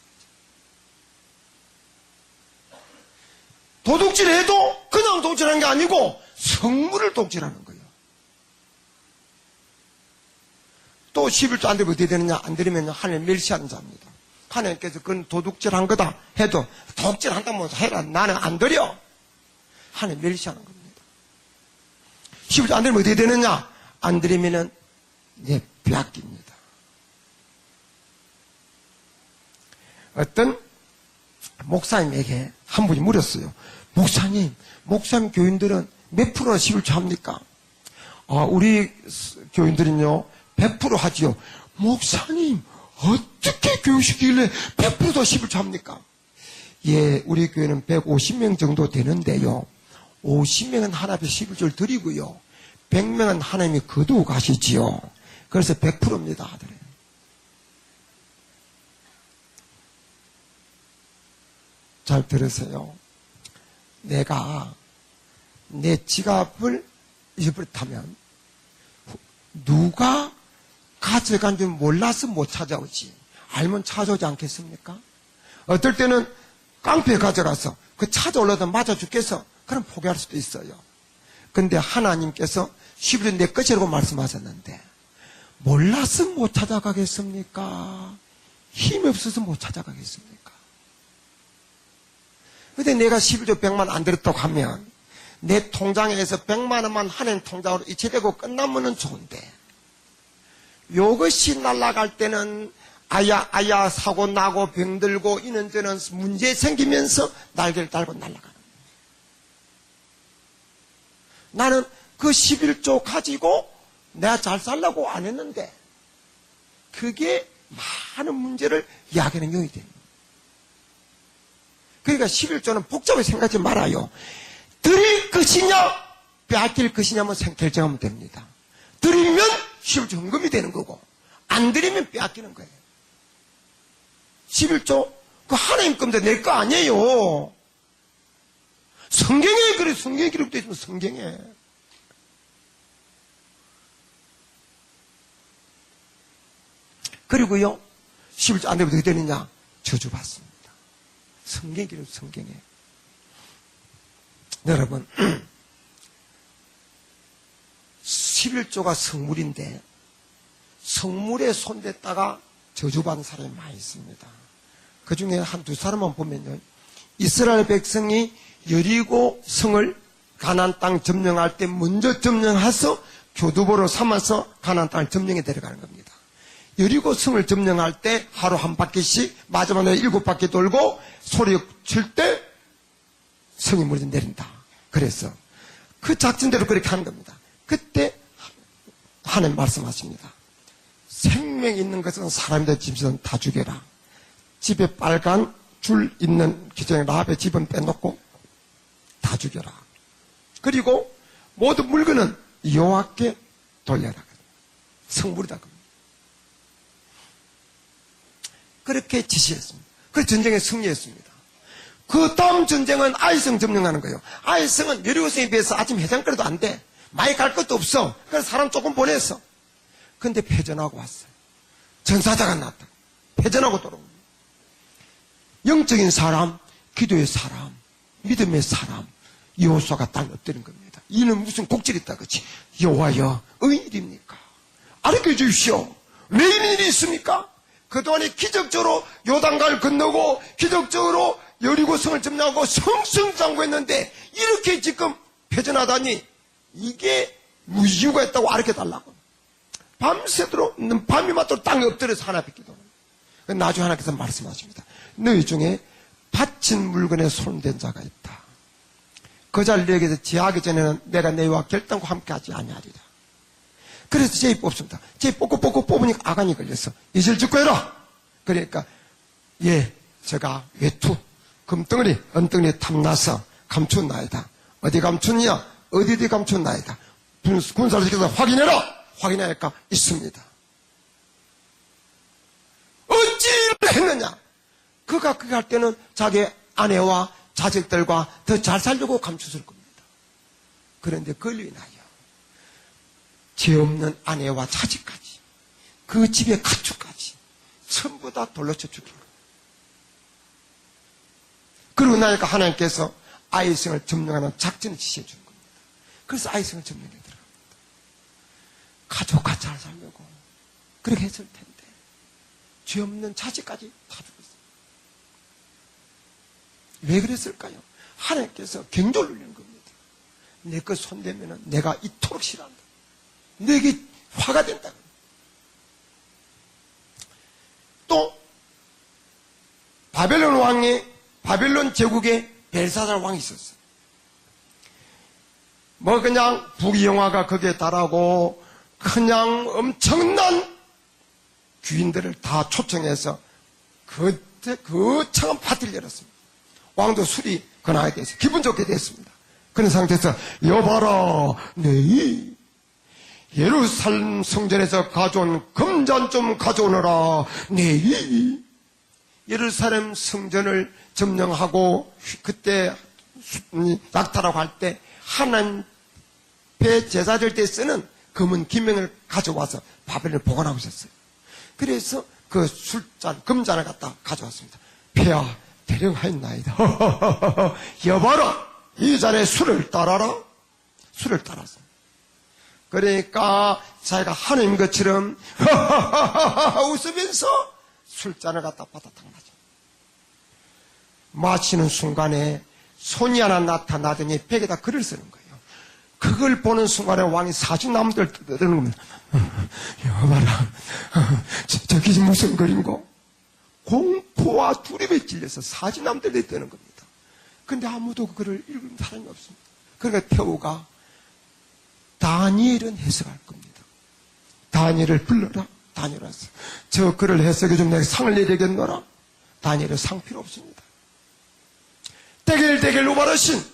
도둑질해도 그냥 도둑질하는 게 아니고 성물을 독질하는 거예요. 또 11조 안 드리면 어떻게 되느냐? 안 드리면 하나님 멸시하는 자입니다. 하나님께서 그건 도둑질한 거다 해도 도둑질한다면 해라. 나는 안 드려. 하나님 멸시하는 겁니다. 11조 안 드리면 어떻게 되느냐? 안 드리면은 빼앗깁니다. 어떤 목사님에게 한 분이 물었어요. 목사님 교인들은 몇 프로나 11조 합니까? 우리 교인들은요 100% 하지요. 목사님 어떻게 교육시키길래 100%도 11조 합니까? 예, 우리 교회는 150명 정도 되는데요. 50명은 하나님께 11조를 드리고요. 100명은 하나님이 거두고 가시지요. 그래서 100%입니다. 아들이. 잘 들으세요. 내가 내 지갑을 잊어버렸다면 누가 가져간 줄 몰라서 못 찾아오지. 알면 찾아오지 않겠습니까? 어떨 때는 깡패 가져가서 그 찾아올라다 맞아 죽겠어. 그럼 포기할 수도 있어요. 근데 하나님께서 11조 내 것이라고 말씀하셨는데 몰라서 못 찾아가겠습니까? 힘이 없어서 못 찾아가겠습니까? 근데 내가 11조 100만 안 들었다고 하면 내 통장에서 100만 원만 하나님 통장으로 이체되고 끝나면은 좋은데 이것이 날아갈 때는 아야 사고 나고 병들고 이런저런 문제 생기면서 날개를 달고 날아가는 거예요. 나는 그 11조 가지고 내가 잘 살려고 안 했는데 그게 많은 문제를 야기하는 요인이 됩니다. 그러니까 11조는 복잡하게 생각하지 말아요. 드릴 것이냐 빼앗길 것이냐만 결정하면 됩니다. 드리면 11조 헌금이 되는 거고 안 드리면 빼앗기는 거예요. 11조 그 하나님 건데 내 거 아니에요. 성경에 그래. 성경에 기록되어 있으면 성경에. 그리고요 11조 안 되면 어떻게 되느냐? 저주받습니다. 성경에 기록 성경에. 여러분 11조가 성물인데 성물에 손댔다가 저주받은 사람이 많이 있습니다. 그 중에 한두 사람만 보면요. 이스라엘 백성이 여리고 성을 가나안 땅 점령할 때 먼저 점령해서 교두보로 삼아서 가나안 땅을 점령해 데려가는 겁니다. 여리고 성을 점령할 때 하루 한 바퀴씩 마지막에 7바퀴 돌고 소리 칠 때 성이 무너져 내린다. 그래서 그 작전대로 그렇게 하는 겁니다. 그때 하나님 말씀하십니다. 생명 있는 것은 사람들 집에서는 다 죽여라. 집에 빨간 줄 있는 기존의 라합의 집은 빼놓고 다 죽여라. 그리고 모든 물건은 여호와께 돌려라. 성물이다. 그렇게 지시했습니다. 그래서 전쟁에 승리했습니다. 그 다음 전쟁은 아이성 점령하는 거예요. 아이성은 여리고성에 비해서 아침 해장거리도 안 돼. 많이 갈 것도 없어. 그래서 사람 조금 보냈어. 근데 패전하고 왔어요. 전사자가 나왔다. 패전하고 돌아옵니다. 영적인 사람, 기도의 사람, 믿음의 사람, 여호수아가 땅에 엎드린 겁니다. 이는 무슨 곡절이 있다 그치? 여호와여, 의일입니까? 알려 주십시오. 왜 이런 일이 있습니까? 그동안에 기적적으로 요단강을 건너고 기적적으로 여리고성을 점령하고 성승장구했는데 이렇게 지금 패전하다니 이게 이유가 있다고 알려달라고. 밤새도록 밤이 맞도록 땅에 엎드려서 하나 뵙기도. 나중에 하나님께서 말씀하십니다. 너희 중에 바친 물건에 손댄 자가 있다. 그 자를 너에게서 제하기 전에는 내가 너희와 결단과 함께하지 아니하리라. 그래서 제이 뽑습니다. 제이 뽑으니까 아간이 걸렸어. 이슬 짓고 해라. 그러니까 제가 외투 금덩어리 은덩어리에 탐나서 감춘나이다. 어디 감춘냐? 어디 감춘나이다. 군사를 시켜서 확인해라. 확인하니까 있습니다. 무엇을 했느냐? 그가 그렇게 할 때는 자기 아내와 자식들과 더 잘 살려고 감추었을 겁니다. 그런데 그걸로 인하여 죄 없는 아내와 자식까지 그 집의 가축까지 전부 다 돌로 쳐 죽인 거예요. 그러고 나니까 하나님께서 아이성을 점령하는 작전을 지시해 주는 겁니다. 그래서 아이성을 점령에 들어갑니다. 가족과 잘 살려고 그렇게 했을 텐데 죄 없는 자식까지 다 죽었어요. 왜 그랬을까요? 하나님께서 경고를 울리는 겁니다. 내 것 손대면 내가 이토록 싫어한다. 내게 화가 된다. 또 바벨론 제국에 벨사살 왕이 있었어요. 뭐 그냥 부귀영화가 거기에 달하고 그냥 엄청난 귀인들을 다 초청해서 그 창은 파티를 열었습니다. 왕도 술이 건하게 돼서 기분 좋게 됐습니다. 그런 상태에서 여봐라 네 예루살렘 성전에서 가져온 금잔 좀 가져오너라. 네 예루살렘 성전을 점령하고 그때 낙타라고 할 때 하나님 배 제사 될 때 쓰는 금은 기명을 가져와서 바벨론에 보관하고 있었어요. 그래서 그 술잔 금잔을 갖다 가져왔습니다. 폐하 대령하였나이다. 여봐라 이 잔에 술을 따라라. 술을 따랐습니다. 그러니까 자기가 하나님 것처럼 웃으면서 술잔을 갖다 바다탕 맞아. 마시는 순간에 손이 하나 나타나더니 벽에다 글을 쓰는 거예요. 그걸 보는 순간에 왕이 사진나무들 뜨는 겁니다. 여봐라 저기 무슨 그림고? 공포와 두려움에 찔려서 사진나무들이 뜨는 겁니다. 근데 아무도 그걸 읽는 사람이 없습니다. 그러니까 태우가 다니엘은 해석할 겁니다. 다니엘을 불러라. 다니엘 왔어. 저 글을 해석해 좀 내가 상을 내리겠노라. 다니엘은 상 필요 없습니다. 대결 우바르신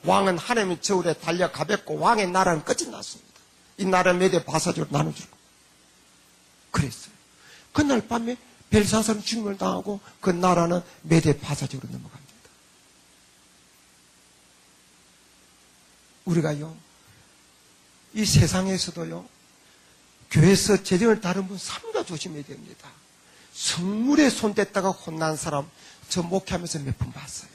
왕은 하나님의 저울에 달려 가볍고 왕의 나라는 끝이 났습니다. 이 나라 메대 바사지로 나눠줄 겁니다. 그랬어요. 그날 밤에 벨사살은 죽임을 당하고 그 나라는 메대 바사지로 넘어갑니다. 우리가요 이 세상에서도요 교회에서 재정을 다룬 분 삼가 조심해야 됩니다. 성물에 손댔다가 혼난 사람 저 목회하면서 몇 번 봤어요.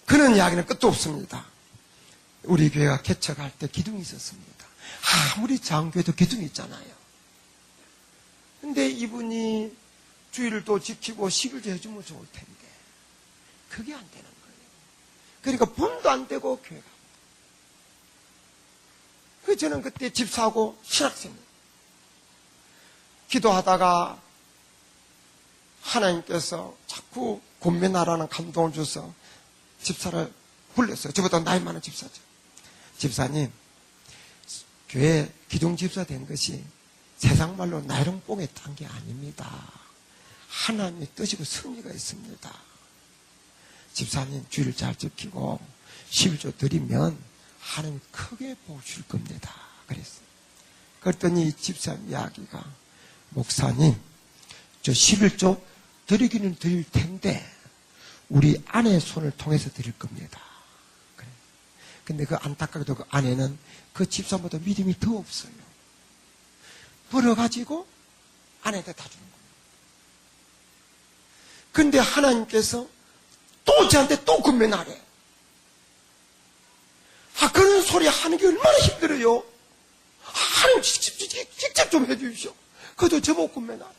그런 이야기는 끝도 없습니다. 우리 교회가 개척할 때 기둥이 있었습니다. 아무리 장교회도 기둥이 있잖아요. 근데 이분이 주일도 지키고 11조 해주면 좋을 텐데 그게 안 되는 거예요. 그러니까 분도 안 되고 교회가. 그 저는 그때 집사하고 신학생이에요. 기도하다가 하나님께서 자꾸 권면하라는 감동을 줘서 집사를 불렀어요. 저보다 나이 많은 집사죠. 집사님, 교회 기둥 집사 된 것이 세상 말로 나이롱뽕에 딴 게 아닙니다. 하나님의 뜻이고 승리가 있습니다. 집사님 주일 잘 지키고 11조 드리면 하나님 크게 복 줄 겁니다. 그랬어요. 그랬더니 이 집사님 이야기가 목사님 저 11조 드리기는 드릴 텐데 우리 아내의 손을 통해서 드릴 겁니다. 그래. 근데 그 안타깝게도 그 아내는 그 집사보다 믿음이 더 없어요. 벌어가지고 아내한테 다 주는 거예요. 근데 하나님께서 또 저한테 또 권면하래. 그런 소리 하는 게 얼마나 힘들어요. 하나님 직접 좀 해주십시오. 그것도 저보고 권면하래.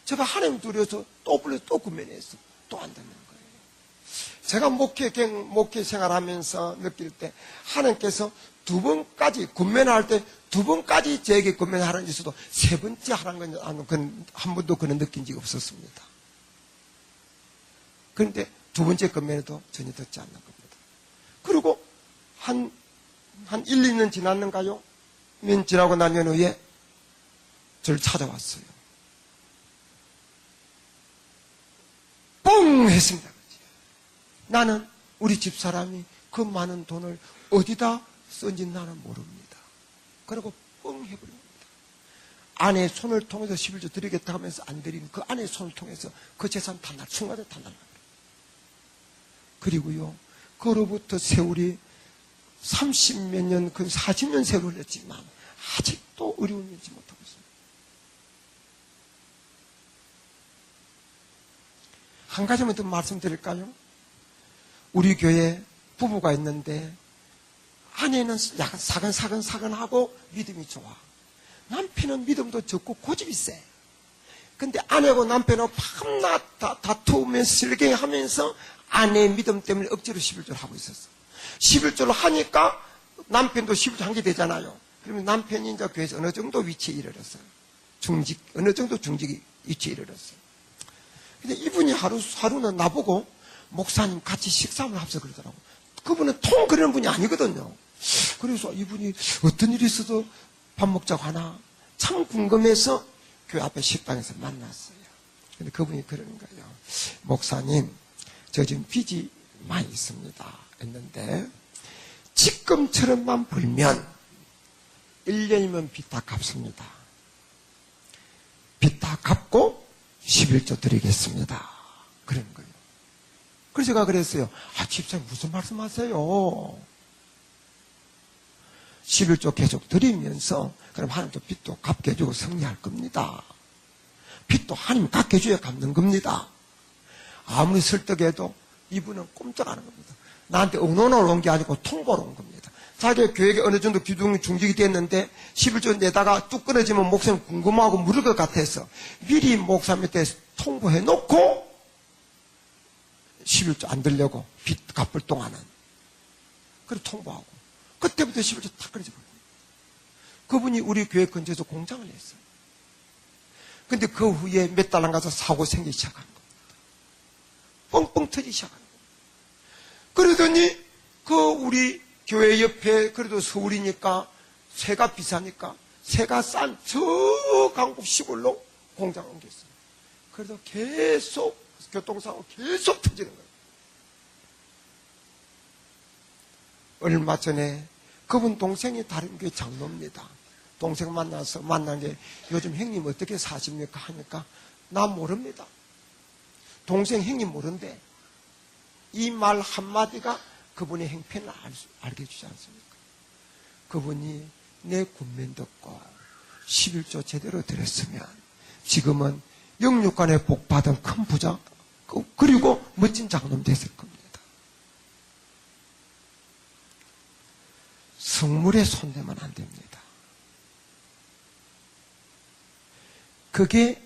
제가 하나님 두려워서 또 불러서 또 권면했어. 또 안 듣는 거예요. 제가 목회 생활하면서 느낄 때 하나님께서 두 번까지 권면할 때 두 번까지 저에게 권면하라는 있어도 세 번째 하라는 건 한 번도 그런 느낀 적이 없었습니다. 그런데 두 번째 권면에도 전혀 듣지 않는 겁니다. 그리고 한 1, 2년 지났는가요? 몇 지나고 난 후에 저를 찾아왔어요. 뻥! 했습니다. 나는 우리 집사람이 그 많은 돈을 어디다 쓴지 나는 모릅니다. 그리고 뻥 해버립니다. 아내의 손을 통해서 11조 드리겠다 하면서 안 드린 그 아내의 손을 통해서 그 재산 순간에 단날납니다. 그리고요, 그로부터 세월이 30몇 년, 40년 세월을 흘렸지만 아직도 어려움을 잊지 못하고 있습니다. 한 가지만 더 말씀드릴까요? 우리 교회에 부부가 있는데 아내는 약간 사근사근하고 믿음이 좋아. 남편은 믿음도 적고 고집이 세. 근데 아내하고 남편은 밤낮 다투면서 실갱하면서 아내의 믿음 때문에 억지로 11조를 하고 있었어. 11조를 하니까 남편도 11조 한 게 되잖아요. 그러면 남편이 이제 교회에서 어느 정도 위치에 이르렀어요. 어느 정도 중직 위치에 이르렀어요. 근데 이분이 하루는 나보고 목사님 같이 식사 한번 합시다 그러더라고. 그분은 통 그러는 분이 아니거든요. 그래서 이분이 어떤 일이 있어도 밥 먹자고 하나 참 궁금해서 교회 앞에 식당에서 만났어요. 근데 그분이 그러는 거예요. 목사님, 저 지금 빚이 많이 있습니다. 했는데 지금처럼만 벌면 1년이면 빚 다 갚습니다. 빚 다 갚고 11조 드리겠습니다. 그러는 거예요. 그래서 제가 그랬어요. 집사님 무슨 말씀하세요? 11조 계속 드리면서 그럼 하나님도 빚도 갚게 해주고 승리할 겁니다. 빚도 하나님 갚게 해줘야 갚는 겁니다. 아무리 설득해도 이분은 꼼짝 안 하는 겁니다. 나한테 의논을 온 게 아니고 통보를 온 겁니다. 자기 교회에 어느 정도 기둥이 중직이 됐는데 11조 내다가 뚝 끊어지면 목사님 궁금하고 물을 것 같아서 미리 목사님한테 통보해 놓고 11조 안 들려고 빚 갚을 동안은 그래 통보하고 그때부터 11조 다 끊어져 버려요. 그분이 우리 교회 근처에서 공장을 했어요. 근데 그 후에 몇 달 안 가서 사고 생기기 시작하는 겁니다. 뻥뻥 터지기 시작하는 겁니다. 그러더니 그 우리 교회 옆에 그래도 서울이니까 세가 비싸니까 세가 싼 저 강북 시골로 공장을 옮겼어요. 그래서 계속 교통사고 계속 터지는 거예요. 얼마 전에 그분 동생이 다른 교회 장로입니다. 동생 만난 게 요즘 형님 어떻게 사십니까? 하니까 나 모릅니다. 동생 형님 모른대. 이 말 한마디가 그분의 행편을 알게 해주지 않습니까? 그분이 내 군면 듣고 11조 제대로 드렸으면 지금은 영육간에 복받은 큰 부자 그리고 멋진 장로님 됐을 겁니다. 성물에 손대면 안 됩니다. 그게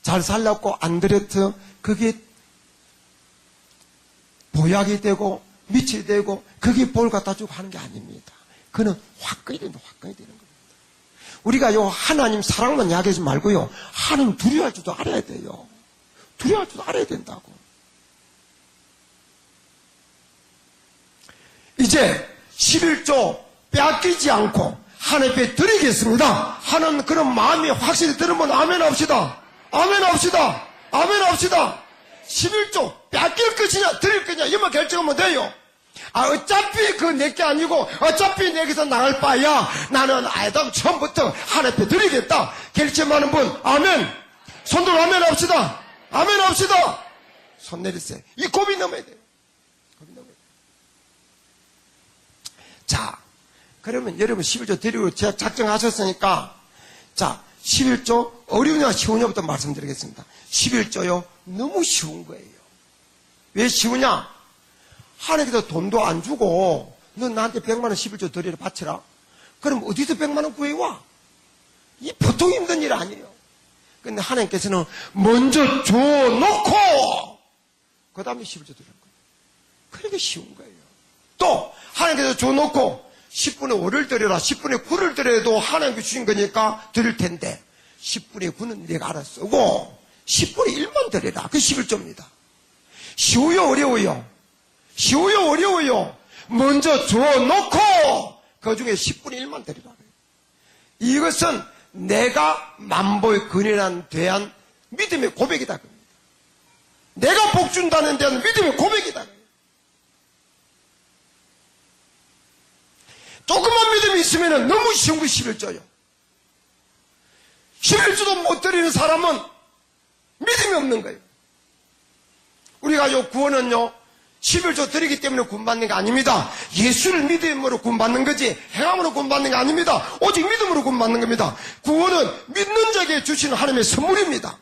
잘 살렸고 안 드렸어 그게 보약이 되고 밑이 되고 그게 볼 갖다 주고 하는 게 아닙니다. 그는 화끈이 되는 겁니다. 우리가 하나님 사랑만 이야기하지 말고요. 하나님 두려워할 줄도 알아야 돼요. 두려워할 줄도 알아야 된다고. 이제 11조 빼앗기지 않고 하나님 앞에 드리겠습니다 하는 그런 마음이 확실히 들으면 아멘 합시다. 아멘 합시다. 아멘 합시다. 11조 빼앗길 것이냐 드릴 것이냐 이만 결정하면 돼요. 어차피 그 내게 아니고 어차피 내게서 나갈 바야 나는 아담 처음부터 하나님 앞에 드리겠다 결정하는 분 아멘. 손들어 아멘 합시다. 아멘 합시다. 손 내리세요. 이 고비 넘어야 돼요. 고비 넘어야 돼요. 자, 그러면 여러분 11조 드리고 제가 작정하셨으니까 자 11조 어려우냐 쉬우냐부터 말씀드리겠습니다. 11조요 너무 쉬운 거예요. 왜 쉬우냐? 하나님께서 돈도 안 주고 너 나한테 100만 원 11조 드리라 바쳐라. 그럼 어디서 100만 원 구해와? 이 보통 힘든 일 아니에요. 근데 하나님께서는 먼저 줘놓고 그 다음에 11조 드리는 거예요. 그러니까 쉬운 거예요. 또 하나님께서 줘놓고 10분의 5를 드려라 10분의 9를 드려도 하나님께 주신 거니까 드릴 텐데 10분의 9는 내가 알아 쓰고 10분의 1만 드려라. 그게 11조입니다. 쉬워요 어려워요? 쉬워요 어려워요? 먼저 줘놓고 그 중에 10분의 1만 드리라. 이것은 내가 만보의 근연한 대한 믿음의 고백이다. 내가 복 준다는 데는 믿음의 고백이다. 왜냐면 너무 쉬운 거 11조요. 11조도 못 드리는 사람은 믿음이 없는 거예요. 우리가 요 구원은요, 11조 드리기 때문에 구원받는 게 아닙니다. 예수를 믿음으로 구원받는 거지 행함으로 구원받는 게 아닙니다. 오직 믿음으로 구원받는 겁니다. 구원은 믿는 자에게 주시는 하나님의 선물입니다.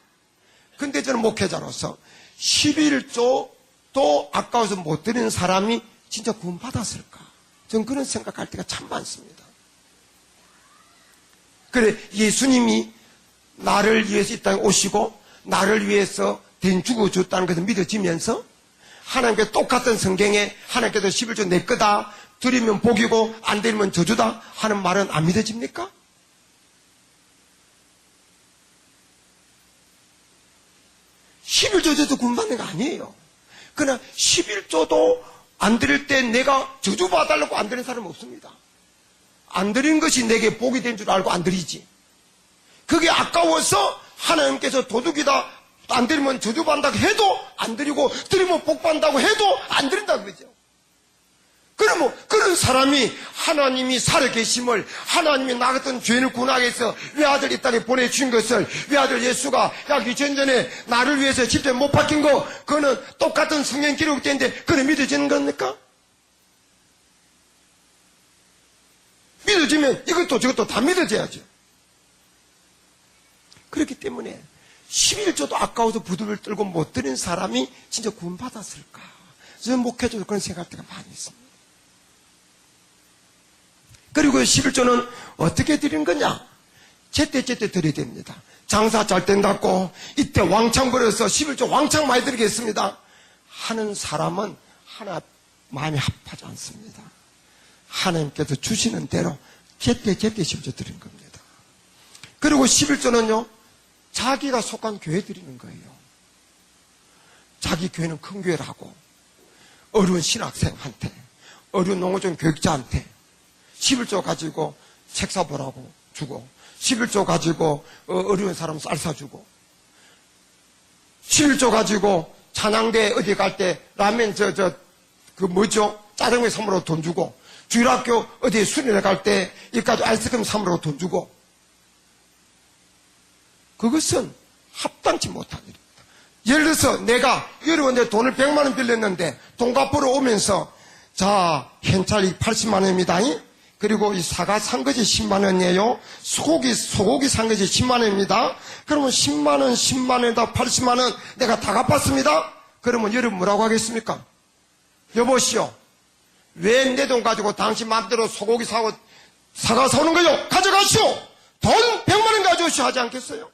근데 저는 목회자로서 11조도 아까워서 못 드리는 사람이 진짜 구원받았을까? 저는 그런 생각할 때가 참 많습니다. 그래, 예수님이 나를 위해서 이 땅에 오시고 나를 위해서 대신 죽어줬다는 것을 믿어지면서 하나님께 똑같은 성경에 하나님께서 11조 내 거다, 드리면 복이고 안 드리면 저주다 하는 말은 안 믿어집니까? (11조) 구원받는 거 아니에요. 그러나 11조도 안 드릴 때 내가 저주받아달라고 안 드리는 사람은 없습니다. 안 드린 것이 내게 복이 된 줄 알고 안 드리지. 그게 아까워서 하나님께서 도둑이다, 안 드리면 저주받는다고 해도 안 드리고 드리면 복받는다고 해도 안 드린다 그러죠. 그러면 그런 사람이 하나님이 살아계심을, 하나님이 나 같은 죄인을 구원하기 위해서 외아들 이 땅에 보내주신 것을, 외아들 예수가 약 2000년 전에 나를 위해서 십자가에 못 박힌 거, 그거는 똑같은 성경 기록되는데 그건 믿어지는 겁니까? 믿어지면 이것도 저것도 다 믿어져야죠. 그렇기 때문에 11조도 아까워서 부두를 떨고 못 드린 사람이 진짜 구원받았을까? 저는 목회자도 그런 생각할 때가 많이 있습니다. 그리고 11조는 어떻게 드리는 거냐? 제때 드려야 됩니다. 장사 잘 된다고 이때 왕창 벌어서 11조 왕창 많이 드리겠습니다 하는 사람은 하나 마음이 합하지 않습니다. 하나님께서 주시는 대로 제때 11조 드리는 겁니다. 그리고 11조는요, 자기가 속한 교회 드리는 거예요. 자기 교회는 큰 교회라고 어려운 신학생한테, 어려운 농어촌 교육자한테 11조 가지고 책 사보라고 주고, 11조 가지고 어려운 사람 쌀 사주고, 11조 가지고 찬양대 어디 갈 때 라면 짜장면 선물로 돈 주고, 주일학교 어디 수련회 갈 때 이까지 아이스크림 선물로 돈 주고, 그것은 합당치 못한 일입니다. 예를 들어서 내가 여러분한테 돈을 100만 원 빌렸는데 돈 갚으러 오면서, 자, 현찰이 80만 원입니다. 그리고 이 사과 산 것이 10만 원이에요. 소고기 산 것이 10만 원입니다. 그러면 10만 원, 10만 원에다 80만 원 내가 다 갚았습니다. 그러면 여러분 뭐라고 하겠습니까? 여보시오, 왜 내 돈 가지고 당신 마음대로 소고기 사고 사과 사오는 거요? 가져가시오. 돈 100만 원 가져오시오 하지 않겠어요?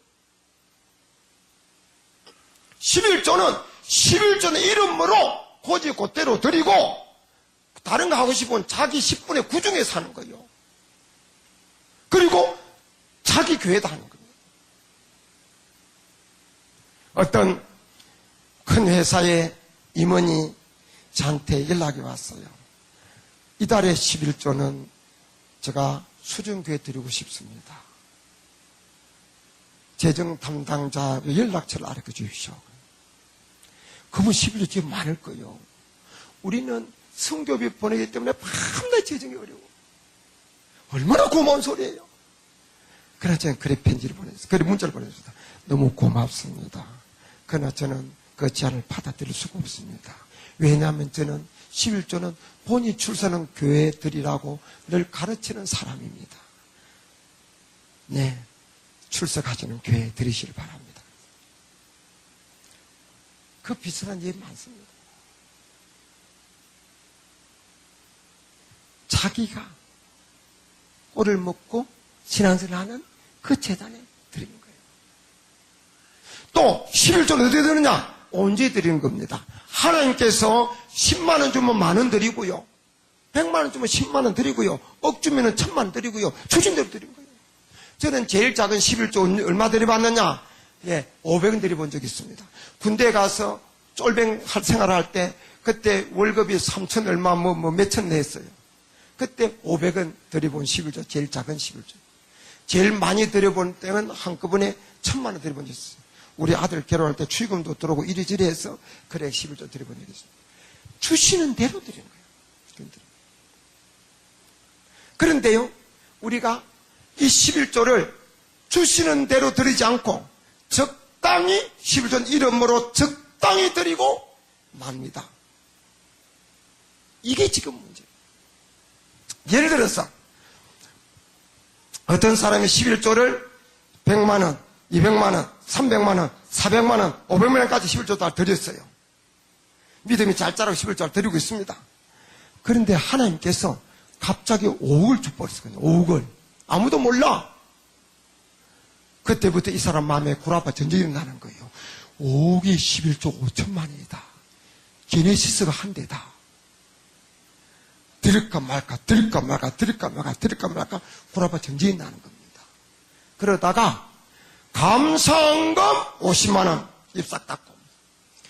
11조는 이름으로 고지 곧대로 드리고, 다른 거 하고 싶으면 자기 10분의 9 중에 사는 거예요. 그리고 자기 교회다 하는 겁니다. 어떤 큰 회사의 임원이 저한테 연락이 왔어요. 이달에 11조는 제가 수준교회 드리고 싶습니다. 재정 담당자 연락처를 알려 주십시오. 그분 11조 지금 많을 거예요. 우리는 성교비 보내기 때문에 밤낮 재정이 어려워. 얼마나 고마운 소리예요. 그러나 저는 그래 편지를 보냈어요. 그래 문자를 보냈습니다. 너무 고맙습니다. 그러나 저는 그 제안을 받아들일 수가 없습니다. 왜냐하면 저는 11조는 본이 출세하는 교회들이라고 늘 가르치는 사람입니다. 네, 출석하시는 교회 들으시길 바랍니다. 그 비슷한 예 많습니다. 자기가 꼴을 먹고 신앙생활을 하는 그 재단에 드리는 거예요. 또 11조는 어디에 드느냐? 언제 드리는 겁니다. 하나님께서 10만 원 주면 만 원 드리고요, 100만 원 주면 10만 원 드리고요, 억 주면 1000만 원 드리고요, 주신대로 드린 거예요. 저는 제일 작은 11조 얼마 드려봤느냐? 예, 500원 드려본 적이 있습니다. 군대 가서 쫄병 생활할 때 그때 월급이 3천 얼마 몇천 냈어요. 그때 500원 드려본 11조, 제일 작은 11조. 제일 많이 드려본 때는 한꺼번에 1000만 원 드려본 적이 있어요. 우리 아들 결혼할 때 축의금도 들어오고 이리저리 해서 그래 11조 드려본 적이 있습니다. 주시는 대로 드리는 거예요. 그런데요, 우리가 이 11조를 주시는 대로 드리지 않고 적당히 11조 이름으로 적당히 드리고 맙니다. 이게 지금 문제예요. 예를 들어서 어떤 사람이 11조를 100만원, 200만원, 300만원, 400만원, 500만원까지 11조 다 드렸어요. 믿음이 잘 자라고 11조를 드리고 있습니다. 그런데 하나님께서 갑자기 5억을 줘버렸어요. 5억을. 아무도 몰라. 그때부터 이 사람 마음에 구라파 전쟁이 일어나는 거예요. 5억이 11조 5천만원이다. 제네시스가 한 대다. 드릴까 말까, 드릴까 말까, 드릴까 말까, 드릴까 말까, 구라파 전쟁이 나는 겁니다. 그러다가 감사한금 50만원 입 싹 닫고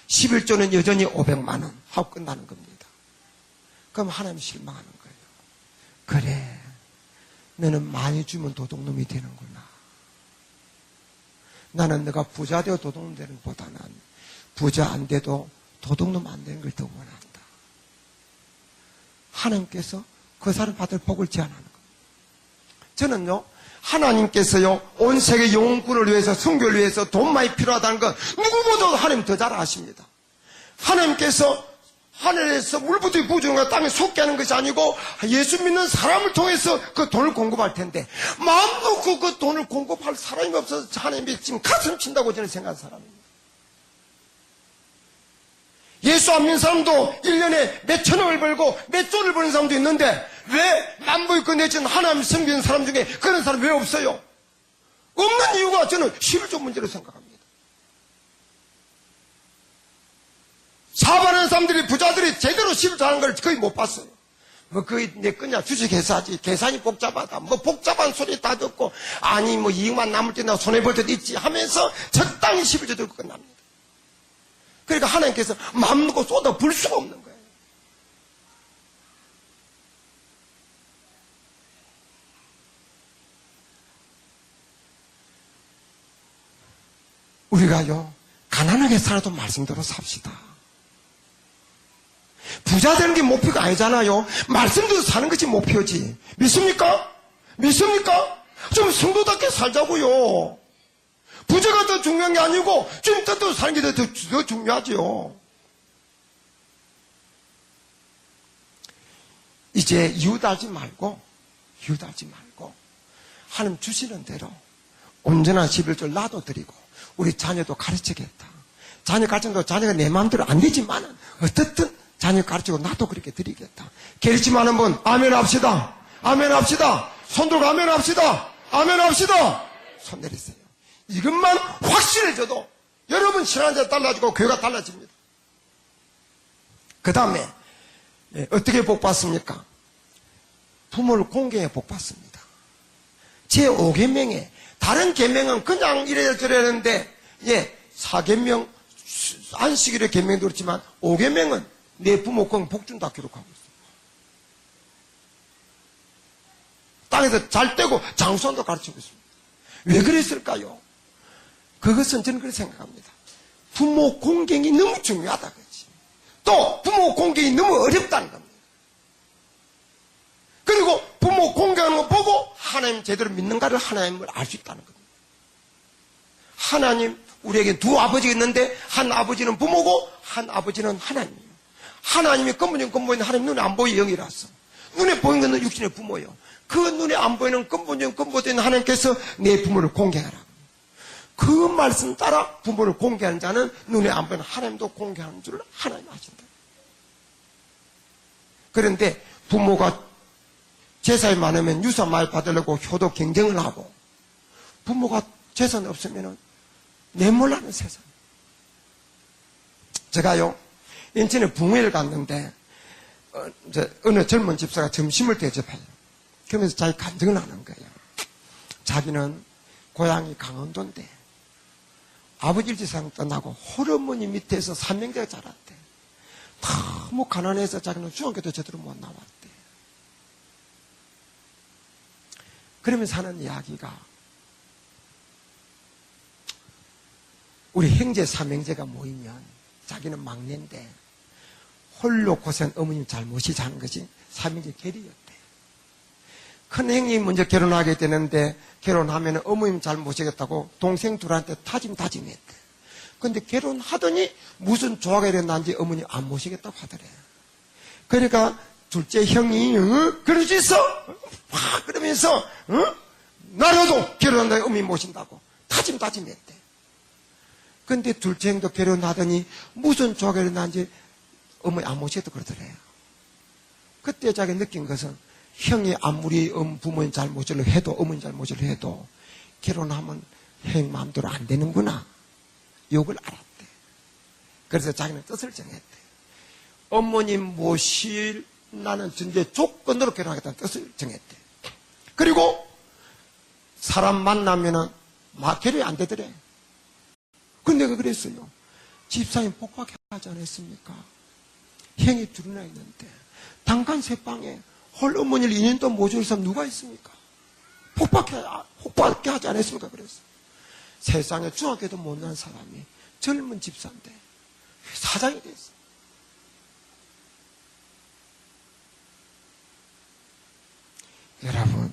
11조는 여전히 500만원 하고 끝나는 겁니다. 그럼 하나님 실망하는 거예요. 그래, 너는 많이 주면 도둑놈이 되는구나. 나는 너가 부자 되어 도둑놈 되는 것보다는 부자 안 돼도 도둑놈 안 되는 걸 더 원한다. 하나님께서 그 사람 받을 복을 제한하는 겁니다. 저는요, 하나님께서요, 온 세계 영혼군을 위해서, 선교를 위해서 돈 많이 필요하다는 건 누구보다도 하나님 더 잘 아십니다. 하나님께서 하늘에서 물부터 부어주는 것 땅에 솟게 하는 것이 아니고 예수 믿는 사람을 통해서 그 돈을 공급할 텐데 마음 놓고 그 돈을 공급할 사람이 없어서 하나님이 지금 가슴 친다고 저는 생각하는 사람입니다. 예수 안 믿는 사람도 1년에 몇 천억을 벌고 몇 조를 버는 사람도 있는데 왜 만부있고 내지는 하나님 섬기는 사람 중에 그런 사람 왜 없어요? 없는 이유가 저는 11조 문제로 생각합니다. 사업하는 사람들이 부자들이 제대로 11조 하는 걸 거의 못 봤어요. 뭐 거의 내 거냐 주식회사지 계산이 복잡하다 뭐 복잡한 소리 다 듣고 아니 뭐 이익만 남을 때나 손해볼 때도 있지 하면서 적당히 11조 들고 끝납니다. 그러니까 하나님께서 마음 놓고 쏟아 부을 수가 없는 거예요. 우리가요 가난하게 살아도 말씀대로 삽시다. 부자 되는 게 목표가 아니잖아요. 말씀대로 사는 것이 목표지. 믿습니까? 믿습니까? 좀 성도답게 살자고요. 부자가 더 중요한 게 아니고 주님 뜻대로 사는 게 더 중요하죠. 이제 이유 달지 말고 하나님 주시는 대로 온전한 11조를 나도 드리고 우리 자녀도 가르치겠다. 자녀 가르쳐도 자녀가 내 마음대로 안 되지만은 어떻든 자녀 가르치고 나도 그렇게 드리겠다. 게으르지만은 분 아멘 합시다. 아멘 합시다. 손 들고 아멘 합시다. 아멘 합시다. 손 내리세요. 이것만 확실해져도 여러분 신앙자 달라지고 교회가 달라집니다. 그 다음에 어떻게 복 받습니까? 부모를 공경해 복 받습니다. 제5계명에 다른 계명은 그냥 이래야 저래는데 4계명 안식일의 계명도 그렇지만 5계명은 내 부모 공 복 준다 기록하고 있습니다. 땅에서 잘 떼고 장수한다 가르치고 있습니다. 왜 그랬을까요? 그것은 저는 그렇게 생각합니다. 부모 공경이 너무 중요하다 그렇지. 또 부모 공경이 너무 어렵다는 겁니다. 그리고 부모 공경하는 거 보고 하나님 제대로 믿는가를 하나님을 알 수 있다는 겁니다. 하나님 우리에게 두 아버지가 있는데 한 아버지는 부모고 한 아버지는 하나님이에요. 하나님이 근본적인 근본인 하나님 눈에 안 보이는 영이라서 눈에 보이는 것은 육신의 부모예요. 그 눈에 안 보이는 근본적인 근본인 하나님께서 내 부모를 공경하라. 그 말씀 따라 부모를 공경하는 자는 눈에 안 보이는 하나님도 공경하는 줄 하나님 아신다. 그런데 부모가 재산이 많으면 유산 많이 받으려고 효도 경쟁을 하고 부모가 재산이 없으면 내몰라는 세상. 제가요 인천에 붕회를 갔는데 어느 젊은 집사가 점심을 대접해요. 그러면서 자기 간증을 하는 거예요. 자기는 고향이 강원도인데 아버지 일지상 떠나고 홀어머니 밑에서 삼형제가 자랐대. 너무 가난해서 자기는 중학교도 제대로 못 나왔대. 그러면서 하는 이야기가 우리 형제 삼형제가 모이면 자기는 막내인데 홀로 고생한 어머님 잘못이 자는 것이 삼형제 계리였대. 큰 형님이 먼저 결혼하게 되는데 결혼하면 어머님 잘 모시겠다고 동생 둘한테 타짐했대. 근데 결혼하더니 무슨 조화가 일어난지 어머니 안 모시겠다고 하더래. 그러니까 둘째 형이 그럴 수 있어? 막 그러면서 나라도 결혼한다고 어머니 모신다고 타짐했대. 근데 둘째 형도 결혼하더니 무슨 조화가 일어난지 어머니 안 모시겠다고 그러더래요. 그때 자기가 느낀 것은 형이 아무리 부모님 잘 모시려 해도 어머니 잘 모시려 해도 결혼하면 형 마음대로 안 되는구나. 욕을 알았대. 그래서 자기는 뜻을 정했대. 어머님 모실 나는 전제 조건으로 결혼하겠다는 뜻을 정했대. 그리고 사람 만나면은 결혼이 안 되더래. 근데 내가 그랬어요. 집사님 복박하지 않았습니까? 형이 둘이나 있는데 단간 새방에 헐 어머니를 2년 동안 모셔줄 사람 누가 있습니까? 복박해 하지 않았습니까? 그랬어. 세상에 중학교도 못난 사람이 젊은 집사인데 사장이 됐어. 여러분,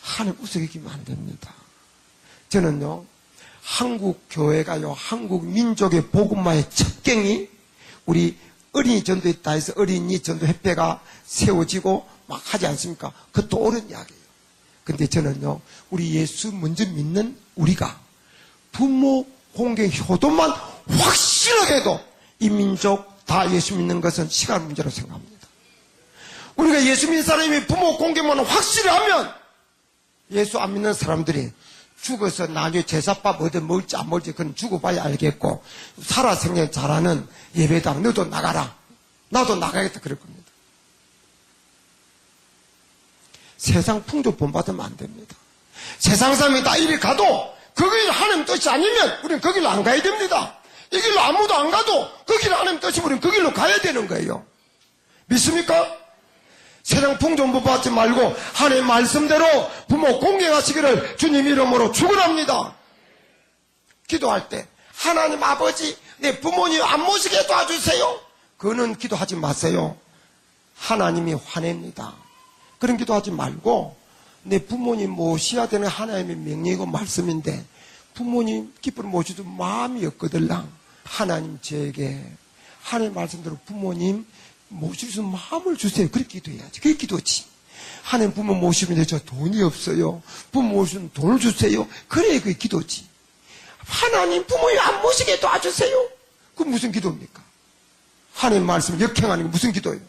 하나님 우습게기면 안 됩니다. 저는요, 한국 교회가요, 한국 민족의 복음화의 첩경이 우리 어린이 전도에 따라서 어린이 전도 협회가 세워지고 막 하지 않습니까? 그것도 옳은 이야기예요. 근데 저는요, 우리 예수 먼저 믿는 우리가 부모 공경 효도만 확실하게 해도 이 민족 다 예수 믿는 것은 시간 문제로 생각합니다. 우리가 예수 믿는 사람이 부모 공경만 확실히 하면 예수 안 믿는 사람들이 죽어서 나중에 제사밥 어디 먹을지 안 먹을지 그건 죽어봐야 알겠고 살아 생전 잘하는 예배당 너도 나가라. 나도 나가겠다 그럴 겁니다. 세상 풍조 본받으면 안 됩니다. 세상 사람이 다 이리 가도 그 길 하나님 뜻이 아니면 우리는 그 길로 안 가야 됩니다. 이 길로 아무도 안 가도 그 길 하나님 뜻이면 우리는 그 길로 가야 되는 거예요. 믿습니까? 세상 풍조 본받지 말고 하나님 말씀대로 부모 공경하시기를 주님 이름으로 축원합니다. 기도할 때 하나님 아버지 내 부모님 안 모시게 도와주세요. 그거는 기도하지 마세요. 하나님이 화냅니다. 그런 기도하지 말고 내 부모님 모셔야 되는 하나님의 명령이고 말씀인데 부모님 기쁘게 모셔도 마음이 없거들랑 하나님 저에게 하나님 말씀대로 부모님 모실 수 있는 마음을 주세요. 그렇게 기도해야지. 그게 기도지. 하나님 부모 모시면 저 돈이 없어요. 부모 모시면 돈을 주세요. 그래 그게 기도지. 하나님 부모님 안 모시게 도와주세요. 그건 무슨 기도입니까? 하나님 말씀 역행하는 게 무슨 기도예요?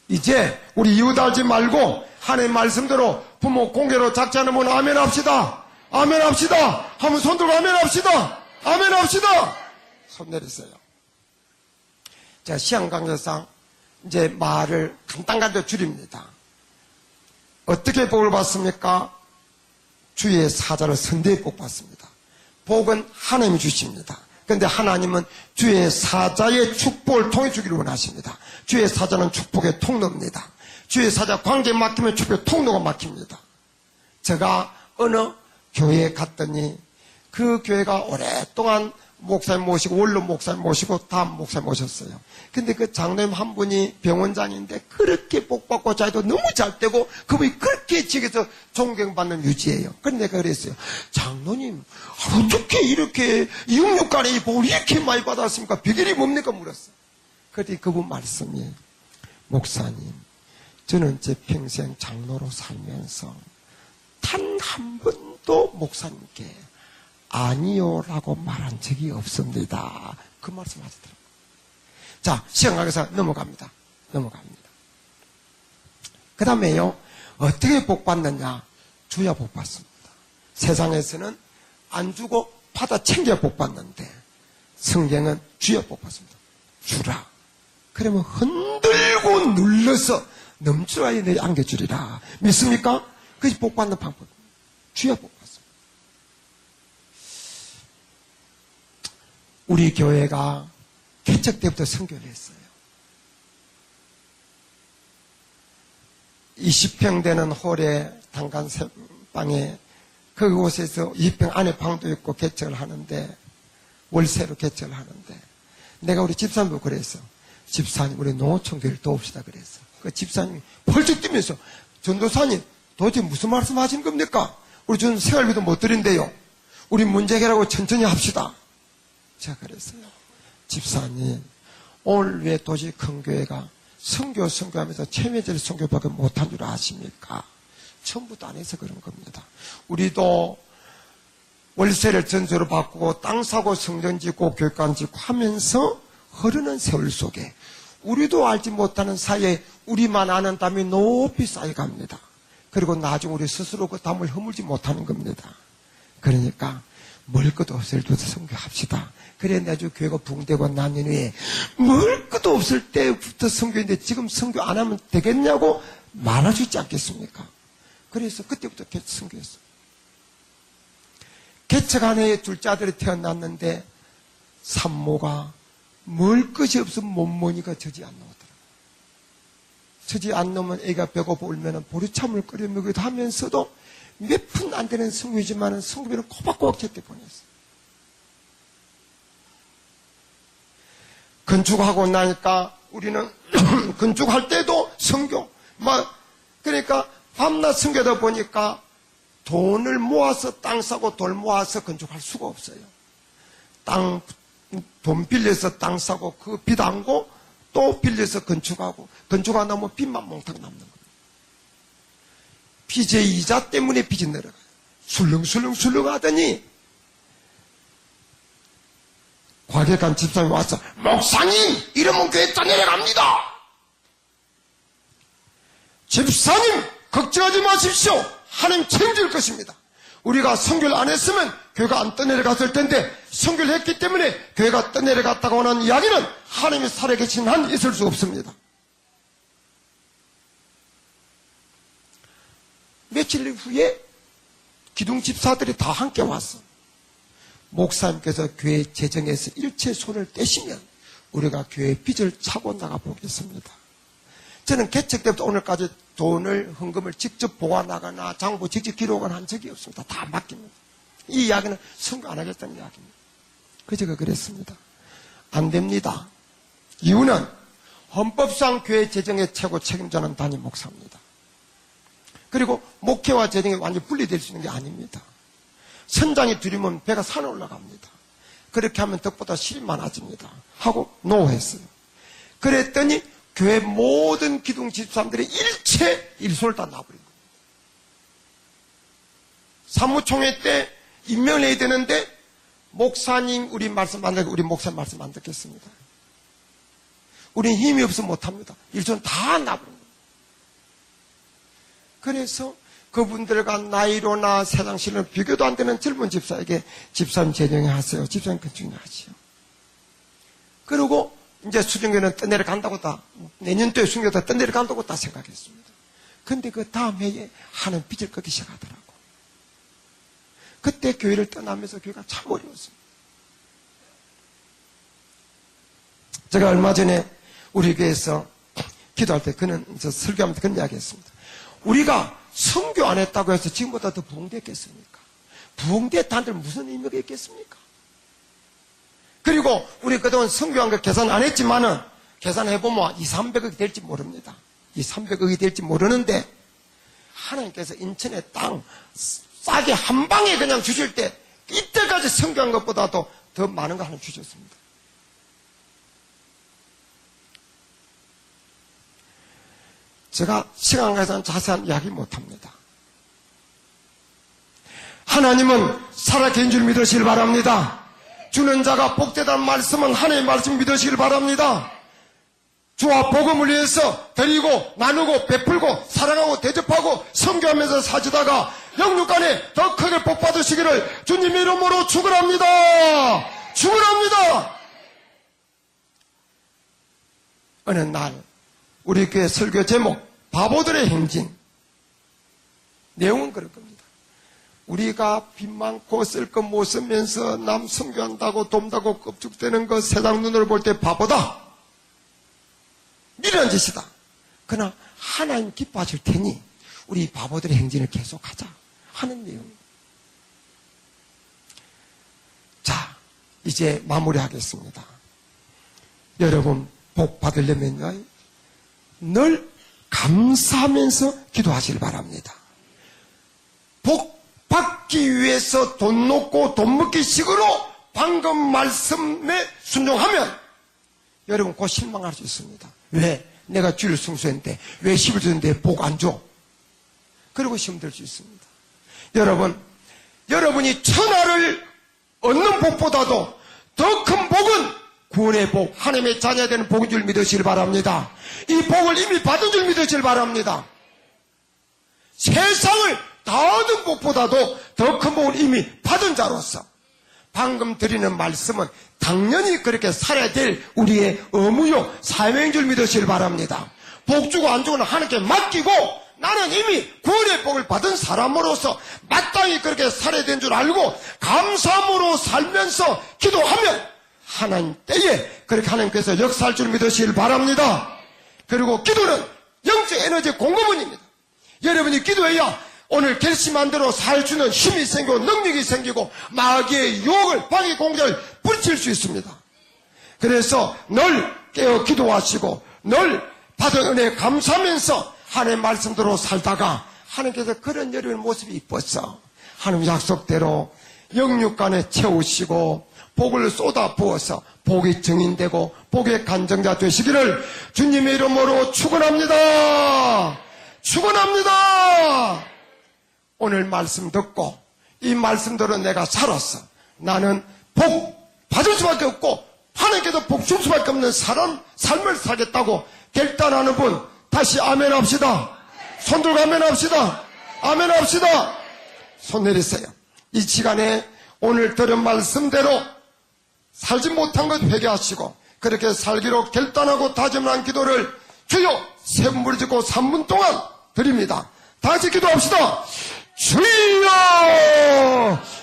이제 우리 이웃하지 말고 하나님 말씀대로 부모 공개로 작자는 분 아멘 합시다. 아멘 합시다. 한번 손 들고 아멘 합시다. 아멘 합시다. 손 내리세요. 제가 시험 강좌상 이제 말을 간단간단 줄입니다. 어떻게 복을 받습니까? 주의 사자를 선대에 복 받습니다. 복은 하나님이 주십니다. 그런데 하나님은 주의 사자의 축복을 통해 주기를 원하십니다. 주의 사자는 축복의 통로입니다. 주의 사자 관계에 맡기면 축복의 통로가 막힙니다. 제가 어느 교회에 갔더니 그 교회가 오랫동안 목사님 모시고 원로 목사님 모시고 다음 목사님 모셨어요. 근데 그 장로님 한 분이 병원장인데 그렇게 복받고 자기도 너무 잘 되고 그분이 그렇게 지역에서 존경받는 유지예요. 그런데 내가 그랬어요. 장로님 어떻게 이렇게 이육육간에 이 복을 이렇게 많이 받았습니까? 비결이 뭡니까? 물었어요. 그랬더니 그분 말씀이 목사님 저는 제 평생 장로로 살면서 단 한 번도 목사님께 아니요라고 말한 적이 없습니다. 그 말씀 하시더라고요. 자, 시험강에서 넘어갑니다. 그 다음에요, 어떻게 복 받느냐? 줘야 복 받습니다. 세상에서는 안 주고 받아 챙겨야 복 받는데, 성경은 줘야 복 받습니다. 주라. 그러면 흔들고 눌러서 넘쳐와야 내 안겨주리라. 믿습니까? 그것이 복 받는 방법. 줘야 복 받습니다. 우리 교회가 개척 때부터 선교를 했어요. 20평 되는 홀에 단간방에 그곳에서 20평 안에 방도 있고 개척을 하는데 월세로 개척을 하는데 내가 우리 집사님도 그랬어. 집사님 우리 농어촌 교회를 도웁시다 그랬어. 그 집사님이 펄쩍 뛰면서 전도사님 도대체 무슨 말씀 하시는 겁니까? 우리 저는 생활비도 못 드린대요. 우리 문제 해결하고 천천히 합시다. 제가 그랬어요. 집사님 오늘 왜 도시 큰 교회가 선교하면서 체면제를 선교밖에 못한 줄 아십니까? 처음부터 안 해서 그런 겁니다. 우리도 월세를 전세로 바꾸고 땅 사고 성전 짓고 교육관 짓고 하면서 흐르는 세월 속에 우리도 알지 못하는 사이에 우리만 아는 담이 높이 쌓여갑니다. 그리고 나중 우리 스스로 그 담을 허물지 못하는 겁니다. 그러니까 먹을 것도 없을 때부터 선교합시다. 그래 내주 교회가 붕대고 난 후에 먹을 것도 없을 때부터 선교인데 지금 선교 안 하면 되겠냐고 말할 수 있지 않겠습니까? 그래서 그때부터 선교했어요. 개척한 해에 둘째 아들이 태어났는데 산모가 먹을 것이 없으면 못 먹으니까 젖이 안 나오더라고요. 젖이 안 나오면 애가 배고파 울면 보리참을 끓여 먹기도 하면서도 몇 푼 안 되는 선교이지만 선교비를 꼬박꼬박 제때 보냈어요. 건축하고 나니까 우리는 건축할 때도 선교 그러니까 밤낮 선교다 보니까 돈을 모아서 땅 사고 돌 모아서 건축할 수가 없어요. 돈 빌려서 땅 사고 그 빚 안고 또 빌려서 건축하고 건축하다 보면 빚만 몽땅 남는 거예요. 빚의 이자 때문에 빚이 내려가요. 술렁술렁 하더니 과격한 집사님이 와서 목사님 이러면 교회 떠내려갑니다. 집사님 걱정하지 마십시오. 하나님 책임질 것입니다. 우리가 선교를 안 했으면 교회가 안 떠내려갔을 텐데 선교를 했기 때문에 교회가 떠내려갔다고 하는 이야기는 하나님이 살아계신 한 있을 수 없습니다. 며칠 후에 기둥 집사들이 다 함께 와서 목사님께서 교회 재정에서 일체 손을 떼시면 우리가 교회 빚을 차고 나가 보겠습니다. 저는 개척 때부터 오늘까지 돈을 헌금을 직접 보관하거나 장부 직접 기록은 한 적이 없습니다. 다 맡깁니다. 이 이야기는 선거 안 하겠다는 이야기입니다. 그래서 제가 그랬습니다. 안 됩니다. 이유는 헌법상 교회 재정의 최고 책임자는 담임 목사입니다. 그리고 목회와 재정이 완전히 분리될 수 있는 게 아닙니다. 선장이 들이면 배가 산에 올라갑니다. 그렇게 하면 덕보다 실이 많아집니다. 하고 노했어요. 그랬더니 교회 모든 기둥 집사람들이 일체 일손을 다 놔버린 겁니다. 사무총회 때 임명을 해야 되는데 목사님 우리 말씀 안 듣고 우리 목사님 말씀 안 듣겠습니다. 우리는 힘이 없으면 못합니다. 일손 다 놔버린 겁니다. 그래서 그분들과 나이로나 세상실로 비교도 안 되는 젊은 집사에게 집사님 재정에 하세요. 집사님 건축에 하시오. 그리고 이제 수중교는 떠내려간다고 내년도에 수중교도 떠내려간다고 다 생각했습니다. 근데 그 다음 해에 하는 빚을 걷기 시작하더라고. 그때 교회를 떠나면서 교회가 참 어려웠습니다. 제가 얼마 전에 우리 교회에서 기도할 때 그는 설교하면서 그런 이야기 했습니다. 우리가 선교 안 했다고 해서 지금보다 더 부흥됐겠습니까? 부흥됐다는데 무슨 의미가 있겠습니까? 그리고 우리 그동안 선교한 거 계산 안 했지만은 계산해보면 200~300억이 될지 모릅니다. 200~300억이 될지 모르는데 하나님께서 인천에 땅 싸게 한 방에 그냥 주실 때 이때까지 선교한 것보다도 더 많은 거 하나님 주셨습니다. 제가 시간 가서는 자세한 이야기 못합니다. 하나님은 살아계신 줄 믿으시길 바랍니다. 주는 자가 복되다는 말씀은 하나님의 말씀 믿으시길 바랍니다. 주와 복음을 위해서 드리고 나누고 베풀고 사랑하고 대접하고 선교하면서 사주다가 영육간에 더 크게 복받으시기를 주님의 이름으로 축원합니다. 축원합니다. 어느 날 우리 교회 설교 제목 바보들의 행진. 내용은 그럴 겁니다. 우리가 빚 많고 쓸 것 못 쓰면서 남 선교한다고 돕다고 껍죽대는 거 세상 눈으로 볼 때 바보다. 미련한 짓이다. 그러나 하나님 기뻐하실 테니 우리 바보들의 행진을 계속하자 하는 내용입니다. 자, 이제 마무리하겠습니다. 여러분 복 받으려면요 늘 감사하면서 기도하시길 바랍니다. 복 받기 위해서 돈 놓고 돈 먹기 식으로 방금 말씀에 순종하면 여러분 곧 실망할 수 있습니다. 왜? 내가 주일 성수했는데 왜 10을 줬는데 복 안 줘? 그리고 힘들 수 있습니다. 여러분이 천하를 얻는 복보다도 더 큰 복은 구원의 복, 하나님의 자녀가 되는 복인 줄 믿으시길 바랍니다. 이 복을 이미 받은 줄 믿으시길 바랍니다. 세상을 다 얻은 복보다도 더 큰 복을 이미 받은 자로서 방금 드리는 말씀은 당연히 그렇게 살아야 될 우리의 의무요, 사명인 줄 믿으시길 바랍니다. 복 주고 안 주고는 하나님께 맡기고 나는 이미 구원의 복을 받은 사람으로서 마땅히 그렇게 살아야 되는 줄 알고 감사함으로 살면서 기도하면 하나님 때에 그렇게 하나님께서 역사할 줄 믿으시길 바랍니다. 그리고 기도는 영적 에너지 공급원입니다. 여러분이 기도해야 오늘 결심한 대로 살 주는 힘이 생기고 능력이 생기고 마귀의 유혹을 방해 공작을 뿌리칠 수 있습니다. 그래서 늘 깨어 기도하시고 늘 받은 은혜에 감사하면서 하나님의 말씀대로 살다가 하나님께서 그런 여러분의 모습이 이뻤어. 하나님 약속대로 영육간에 채우시고 복을 쏟아 부어서 복이 증인되고 복의 간정자 되시기를 주님의 이름으로 축원합니다. 축원합니다. 오늘 말씀 듣고 이 말씀대로 내가 살았어. 나는 복 받을 수밖에 없고 하나님께서 복 줄 수밖에 없는 삶을 살겠다고 결단하는 분 다시 아멘 합시다. 손 들고 아멘 합시다. 아멘 합시다. 손 내리세요. 이 시간에 오늘 들은 말씀대로 살지 못한 것 회개하시고 그렇게 살기로 결단하고 다짐한 기도를 주여 세 분 부르짖고 3분 동안 드립니다. 다 같이 기도합시다. 주여